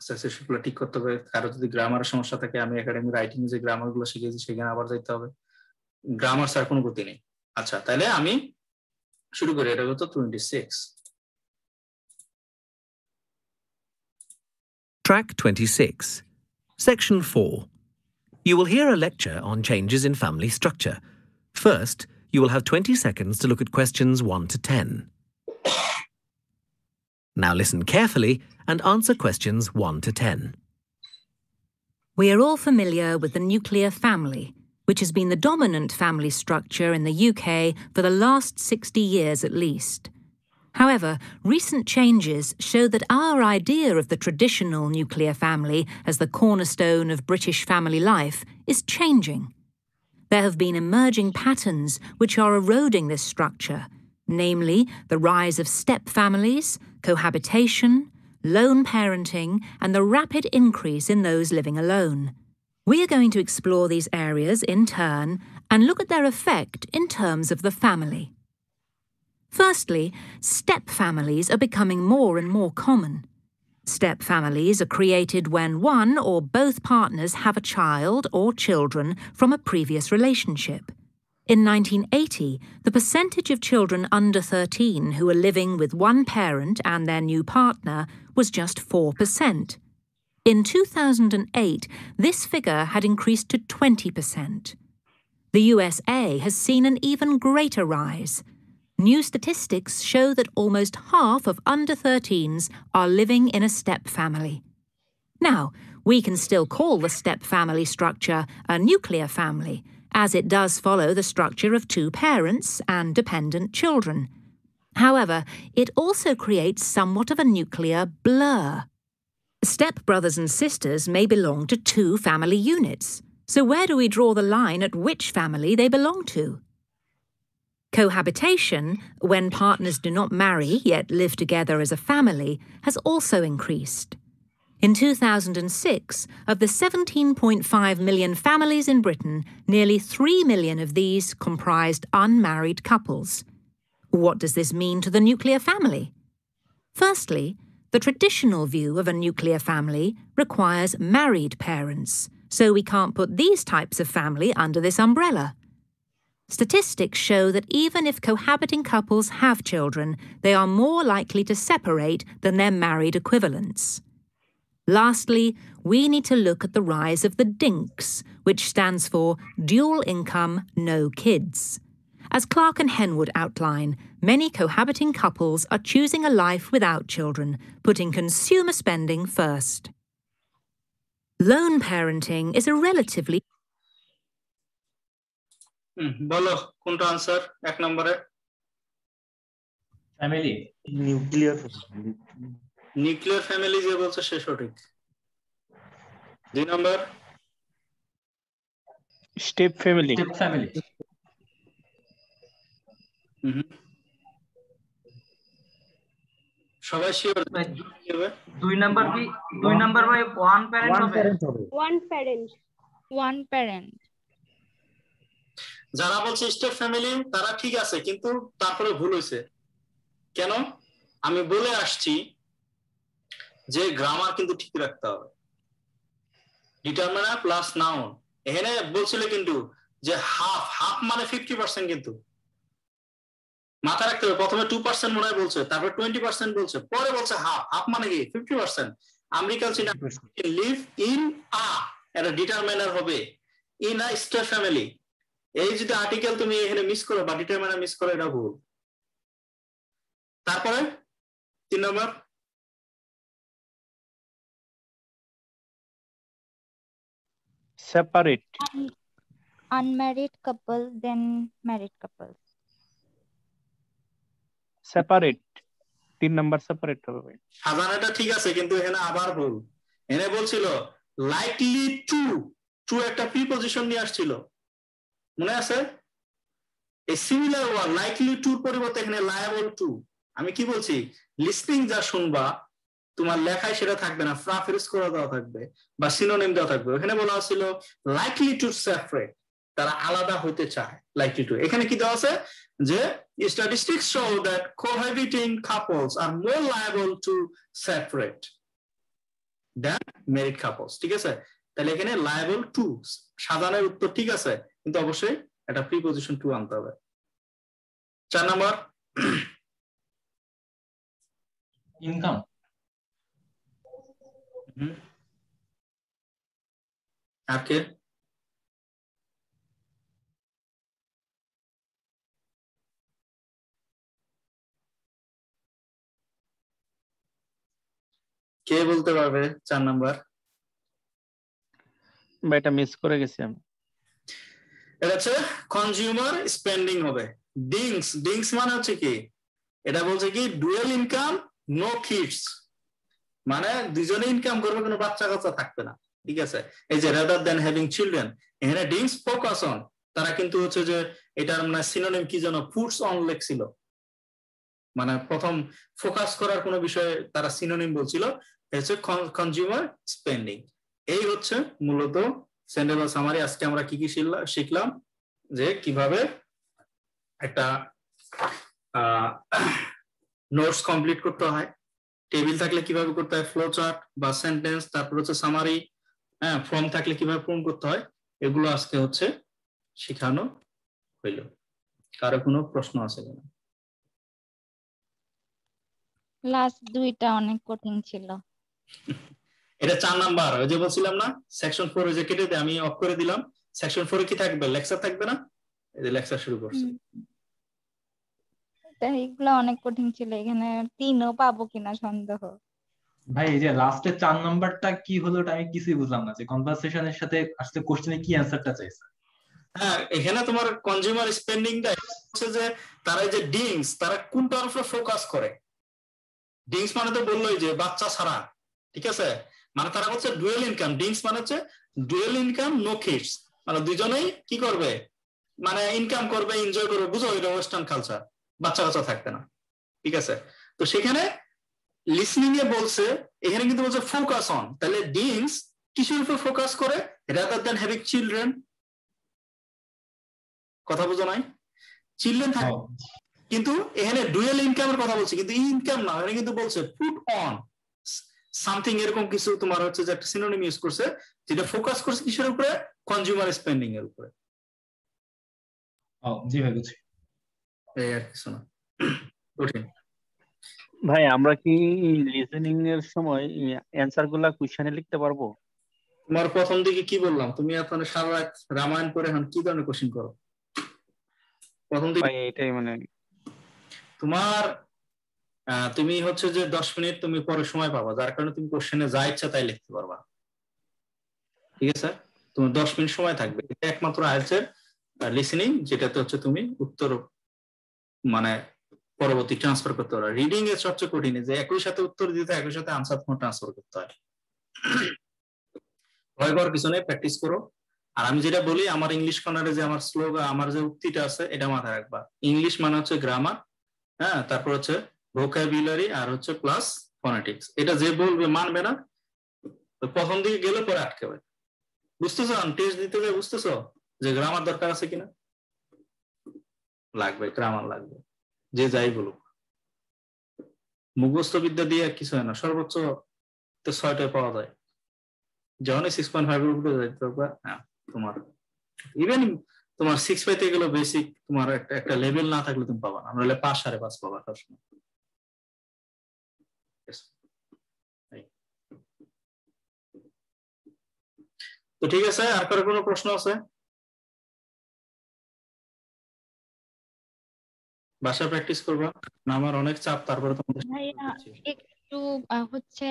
সেগুলো ঠিক করতে হবে। কারো যদি গ্রামারের সমস্যা থাকে আমি একাডেমি রাইটিং যে গ্রামার গুলো শিখেছি সেখানে আবার যাইতে হবে, গ্রামার ছাড়া কোনো গতি নেই। আচ্ছা, তাহলে আমি শুরু করি। এটা হতো 26 Track 26, Section 4. You will hear a lecture on changes in family structure. First, you will have 20 seconds to look at questions 1 to 10. Now listen carefully and answer questions 1 to 10. We are all familiar with the nuclear family, which has been the dominant family structure in the UK for the last 60 years at least. However, recent changes show that our idea of the traditional nuclear family as the cornerstone of British family life is changing. There have been emerging patterns which are eroding this structure, namely the rise of step families, cohabitation, lone parenting, and the rapid increase in those living alone. We are going to explore these areas in turn and look at their effect in terms of the family. Firstly, step families are becoming more and more common. Step families are created when one or both partners have a child or children from a previous relationship. In 1980, the percentage of children under 13 who were living with one parent and their new partner was just 4%. In 2008, this figure had increased to 20%. The USA has seen an even greater rise. New statistics show that almost half of under 13s are living in a step family. Now, we can still call the step family structure a nuclear family, as it does follow the structure of 2 parents and dependent children. However, it also creates somewhat of a nuclear blur. Step brothers and sisters may belong to 2 family units, so where do we draw the line at which family they belong to? Cohabitation, when partners do not marry yet live together as a family, has also increased. In 2006, of the 17.5 million families in Britain, nearly 3 million of these comprised unmarried couples. What does this mean to the nuclear family? Firstly, the traditional view of a nuclear family requires married parents, so we can't put these types of family under this umbrella. Statistics show that even if cohabiting couples have children, they are more likely to separate than their married equivalents. Lastly, we need to look at the rise of the DINKs, which stands for Dual Income, No Kids. As Clark and Henwood outline, many cohabiting couples are choosing a life without children, putting consumer spending first. Lone parenting is a relatively বলো কোনটা answer 1 নম্বরে? Family. Nuclear nuclear family যে বলছে সে সঠিক। 2 number step family. Step family. সবাই sure? 2 number কি 2 number ভাই one parent হবে? One parent. যারা বলছে স্টেপ ফ্যামিলি তারা ঠিক আছে, কিন্তু তারপরে ভুল হয়েছে। কেন? আমি বলে আসছি যে গ্রামার কিন্তু ঠিক রাখতে হবে। ডিটারমিনার প্লাস নাউন, এখানে বলছিল কিন্তু যে হাফ মানে 50%, কিন্তু মাথা রাখতে হবে প্রথমে 2% মনে হয় বলছে, তারপর 20% বলছে, পরে বলছে হাফ মানে কি 50%। আমেরিকালচার লিভ ইন এটা ডিটারমিনার হবে ইন আ স্টেপ ফ্যামিলি। এই যদি আর্টিকেল তুমি এখানে মিস করো বা ডিটারমিনার মিস করো, এটা ভুল। তারপরে 3 নম্বর separate. Unmarried couple then married couple. Separate 3 number separate হবে। সাজানোটা ঠিক আছে, কিন্তু এখানে আবার ভুল। এখানে বলছিল লাইকলি টু একটা প্রিপজিশন নিয়ে আসছিল, মনে আছে? এই সিমিলার ওয়ার্ড লাইকলি টুর পরিবর্তে এখানে লায়াবল টু। আমি কি বলছি, লিসনিং যা শুনবা তোমার লেখায় সেটা থাকবে না, প্রাফিক্স করে দেওয়া থাকবে বা সিনোনিম দেওয়া থাকবে। এখানে বলা হচ্ছিল লাইকলি টু সেপারেট, তারা আলাদা হতে চায়। লাইকলি টু এখানে কি দেওয়া আছে যে statistics show that cohabiting couples are more liable to separate than married couples। ঠিক আছে, তাহলে এখানে liable to সাজানোর উত্তর ঠিক আছে, কিন্তু অবশ্যই একটা প্রিপজিশন টু আনতে হবে। 4 নাম্বার ইনকাম। আর কে? কে বলতে পারবে 4 নাম্বার? এটা মিস করে গেছি আমি। এটা হচ্ছে কনজিউমার স্পেন্ডিং হবে। ডিংস মানে হচ্ছে কি, এটা বলছে কি ডুয়েল ইনকাম নো কিডস, মানে দুজনে ইনকাম করবে, কোনো বাচ্চা কাচ্চা থাকবে না। ঠিক আছে, এই যে রাদার দ্যান হ্যাভিং চিলড্রেন, এখানে ডিংস ফোকাস অন, তারা কিন্তু হচ্ছে যে এটার মানে সিনোনিম কি যেন ফুডস অন লেখছিল, মানে প্রথম ফোকাস করার কোনো বিষয়ে তারা সিনোনিম বলছিল, হচ্ছে কনজিউমার স্পেন্ডিং। এই হচ্ছে মূলত সেন্টেন্স সামারি। আজকে আমরা কি কি শিখলাম, যে কিভাবে একটা নোটস কমপ্লিট করতে হয়, টেবিল থাকলে কিভাবে করতে হয়, ফ্লো চার্ট বা সেন্টেন্স, তারপর হচ্ছে সামারি, হ্যাঁ ফর্ম থাকলে কিভাবে পূরণ করতে হয়, এগুলো আজকে হচ্ছে শেখানো হইল। কারো কোনো প্রশ্ন আছে কিনা? লাস্ট দুইটা অনেক কঠিন ছিল। এটা 4 নাম্বার, ওই যে বলছিলাম না সেকশন 4 যে কেটে দিয়ে আমি অফ করে দিলাম। সেকশন 4 কি থাকবে? লেকচার থাকবে না, এই যে লেকচার শুরু করছে। এগুলো অনেক কঠিন ছিল, এখানে 3ও পাবো কিনা সন্দেহ। ভাই এই যে লাস্টে 4 নাম্বারটা কি হলো ওটা আমি কিছুই বুঝলাম না, যে কনভারসেশনের সাথে আসলে কোশ্চেনে কি অ্যানসারটা চাইছে। হ্যাঁ, এখানে তোমার কনজিউমার স্পেন্ডিংটা হচ্ছে যে তারা যে ডিংস, তারা কোনটার উপরে ফোকাস করে। ডিংস মানে তো বললোই যে বাচ্চা ছাড়া, ঠিক আছে, মানে তারা হচ্ছে ডুয়েল ইনকাম। ডিংস মানে হচ্ছে ডুয়েল ইনকাম নো কিডস, মানে দুজনেই কি করবে, মানে ইনকাম করবে, এনজয় করবে, বুঝো, এটা ওয়েস্টার্ন কালচার, বাচ্চা কাচ্চা থাকবে না। ঠিক আছে, তো সেখানে লিসনিং এ বলছে, এখানে কিন্তু বলছে ফোকাস অন, তাহলে ডিংস কিসের উপর ফোকাস করে, রাদার দ্যান হ্যাভিং চিলড্রেন। কথা বুঝো নাই? চিলড্রেন থাকে, কিন্তু এখানে ডুয়েল ইনকামের কথা বলছে, কিন্তু ইনকাম না, এখানে কিন্তু বলছে পুট অন সামথিং, এরকম কিছু তোমার হচ্ছে যে একটা সিনোনিম ইউজ করছে, যেটা ফোকাস করছে কিসের উপরে, কনজিউমার স্পেন্ডিং এর উপরে। জি ভাই বুঝছি। এই আর কিছু না, কঠিন। ভাই আমরা কি লিসেনিং এর সময় অ্যানসার গুলা কোশ্চেনে লিখতে পারবো? তোমার প্রথম দিকে কি বললাম, তুমি এখন সারা রাত রামায়ণ পড়ে এখন কি ধরনের কোশ্চেন করো প্রথম দিকে? এটাই মানে তোমার তুমি হচ্ছে যে 10 মিনিট তুমি পরে সময় পাবা, যার কারণে তুমি কোশ্চেনে যা ইচ্ছা তাই লিখতে পারবা। ঠিক আছে, তোমার 10 মিনিট সময় থাকবে, এটা একমাত্র আইএলটিএস এর লিসেনিং, যেটাতে হচ্ছে তুমি উত্তর মানে পরবর্তী ট্রান্সফার করতে পারো। রিডিং এর সবচেয়ে কঠিন, যে একই সাথে উত্তর দিতে একই সাথে আনসার তোমার ট্রান্সফার করতে হয়। ভয় করার কিছু নেই, প্র্যাকটিস করো। আর আমি যেটা বলি, আমার ইংলিশ কর্নারে যে আমার স্লোগান, আমার যে উক্তিটা আছে, এটা মাথায় রাখবা। ইংলিশ মানে হচ্ছে গ্রামার, হ্যাঁ, তারপর হচ্ছে ভোকাবুলারি, আর হচ্ছে প্লাস ফনেটিক্স। এটা যে বলবে মানবে না, প্রথম দিকে গেলে পরে আটকাবে। বুঝতেছো? টেস্ট দিতে যাই, বুঝতেছো যে গ্রামার দরকার আছে কিনা? লাগবে, গ্রামার লাগবে, যে যাই বলুক। মুখস্থ বিদ্যা দিয়ে কিছু হয় না, সর্বোচ্চ 6টায় পাওয়া যায়। যখন 6.5 এর উপরে যাইতে পারবা, হ্যাঁ, তোমার ইভেন তোমার 6 পাইতে গেলে বেসিক তোমার একটা লেভেল না থাকলে তুমি পাবা না, নাহলে 5 5.5 পাবা সবসময়। তো ঠিক আছে, আর কারো কোনো প্রশ্ন আছে? ভাষা প্র্যাকটিস করবা না? আমার অনেক চাপ, তারপরে তোমাদের ভাইয়া একটু হচ্ছে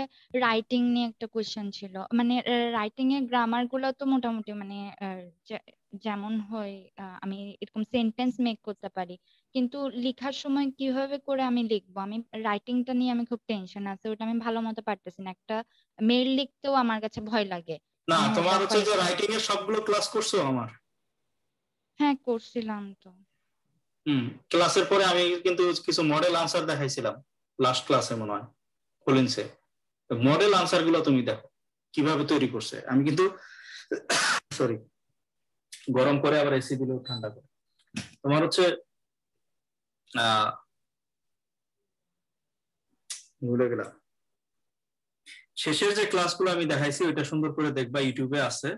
রাইটিং নিয়ে একটা কোয়েশ্চেন ছিল, মানে রাইটিং এর গ্রামার গুলো তো মোটামুটি মানে যেমন হয় আমি এরকম সেন্টেন্স মেক করতে পারি, কিন্তু লেখার সময় কিভাবে করে আমি লিখবো, আমি রাইটিংটা নিয়ে আমি খুব টেনশন আছে, ওটা আমি ভালো মতো পারতেছি না। একটা মেইল লিখতেও আমার কাছে ভয় লাগে। না, আমি তোমার হয়তো হচ্ছে যে রাইটিং এর সবগুলো ক্লাস করছো আমার? হ্যাঁ করছিলাম তো। ক্লাসের পরে আমি কিন্তু কিছু মডেল আনসার দেখাইছিলাম লাস্ট ক্লাসে মনে হয় কলিন্সে। মডেল আনসার গুলো তুমি দেখো কিভাবে তৈরি করছে। আমি কিন্তু সরি, গরম করে আবার এসি দিলেও ঠান্ডা করে। তোমার হচ্ছে ভুলে গেলাম, শেষের যে ক্লাসগুলো আমি দেখাইছি ওইটা সুন্দর করে দেখবা, ইউটিউবে আছে।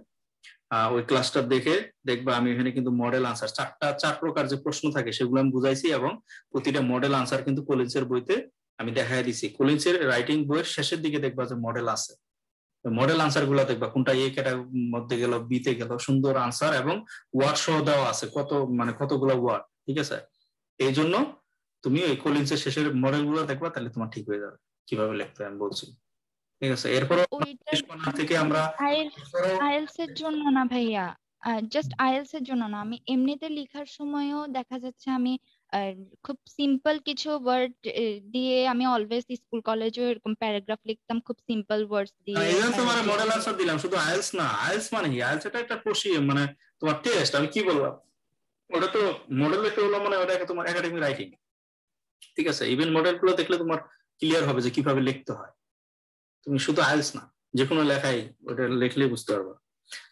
ওই ক্লাসটা দেখে দেখবা আমি এখানে কিন্তু মডেল আনসার 4 প্রকার যে প্রশ্ন থাকে সেগুলো আমি বুঝাইছি, এবং প্রতিটা মডেল আনসার কিন্তু কলিন্সের বইতে আমি দেখাই দিছি। কলিন্সের রাইটিং বইয়ের শেষের দিকে দেখবা যে মডেল আছে, মডেল আনসার গুলা দেখবা কোনটা এ ক্যাটাগরির মধ্যে গেল, বি তে গেল, সুন্দর আনসার এবং ওয়ার্ড সহ দেওয়া আছে, কতগুলো ওয়ার্ড। ঠিক আছে, এই জন্য তুমি ওই কলিন্সের শেষের মডেল গুলো দেখবা, তাহলে তোমার ঠিক হয়ে যাবে কিভাবে লিখতে আমি বলছি। ঠিক আছে, এরপর থেকে আমরা আইএলস এর জন্য না ভাইয়া, জাস্ট আইএলস এর জন্য না, আমি এমনিতে লেখার সময়ও দেখা যাচ্ছে আমি খুব সিম্পল কিছু ওয়ার্ড দিয়ে, আমি অলওয়েজ স্কুল কলেজেও এরকম প্যারাগ্রাফ লিখতাম খুব সিম্পল ওয়ার্ডস দিয়ে। তোমার মডেল আনসার দিলাম, শুধু আইএলস না। আইএলস মানে কি? আইএলস এটা একটা মানে তোমার টেস্ট। আমি কি বললাম, ওটা তো মডেল লিখতে বললাম মানে ওটা তোমার একাডেমিক রাইটিং। ঠিক আছে, ইভেন মডেল গুলো দেখলে তোমার ক্লিয়ার হবে যে কিভাবে লিখতে হয়। তুমি শুধু আইএলস না, যে কোনো লেখাই ওটা লিখলেই বুঝতে পারবে।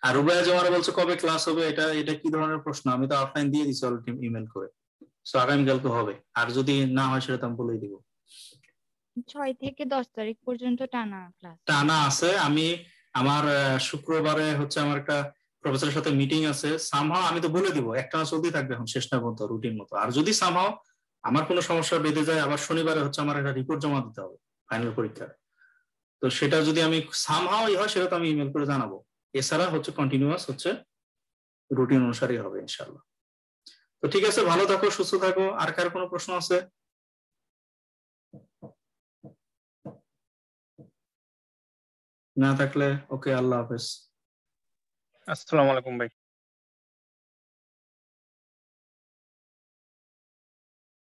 আর রুবাইয়া যে আমার বলছে কবে ক্লাস হবে, এটা কি ধরনের প্রশ্ন? আমি তো আউটলাইন দিয়ে দিচ্ছি অলরেডি ইমেল করে, সো আগামীকাল তো হবে। আর যদি না হয় সেটা তো আমি বলেই দিব। 6 থেকে 10 তারিখ পর্যন্ত টানা ক্লাস টানা আছে। আমি আমার শুক্রবারে হচ্ছে আমার একটা প্রফেসরের সাথে মিটিং আছে। সামহাও আমি তো বলে দিব একটা চলতে থাকবে এখন শেষটা পর্যন্ত রুটিন মতো। আর যদি সামহাও আমার কোনো সমস্যা বেঁধে যায়, আবার শনিবারে হচ্ছে আমার একটা রিপোর্ট জমা দিতে হবে ফাইনাল পরীক্ষার। তো সেটা যদি আমি সামহাও হয় সেটা তো আমি ইমেল করে জানাবো। এছাড়া হচ্ছে কন্টিনিউয়াস হচ্ছে রুটিন অনুসারেই হবে ইনশাআল্লাহ। তো ঠিক আছে, ভালো থাকো, সুস্থ থাকো। আর কার কোনো প্রশ্ন আছে? না থাকলে ওকে, আল্লাহ হাফেজ। আসসালামু আলাইকুম ভাই।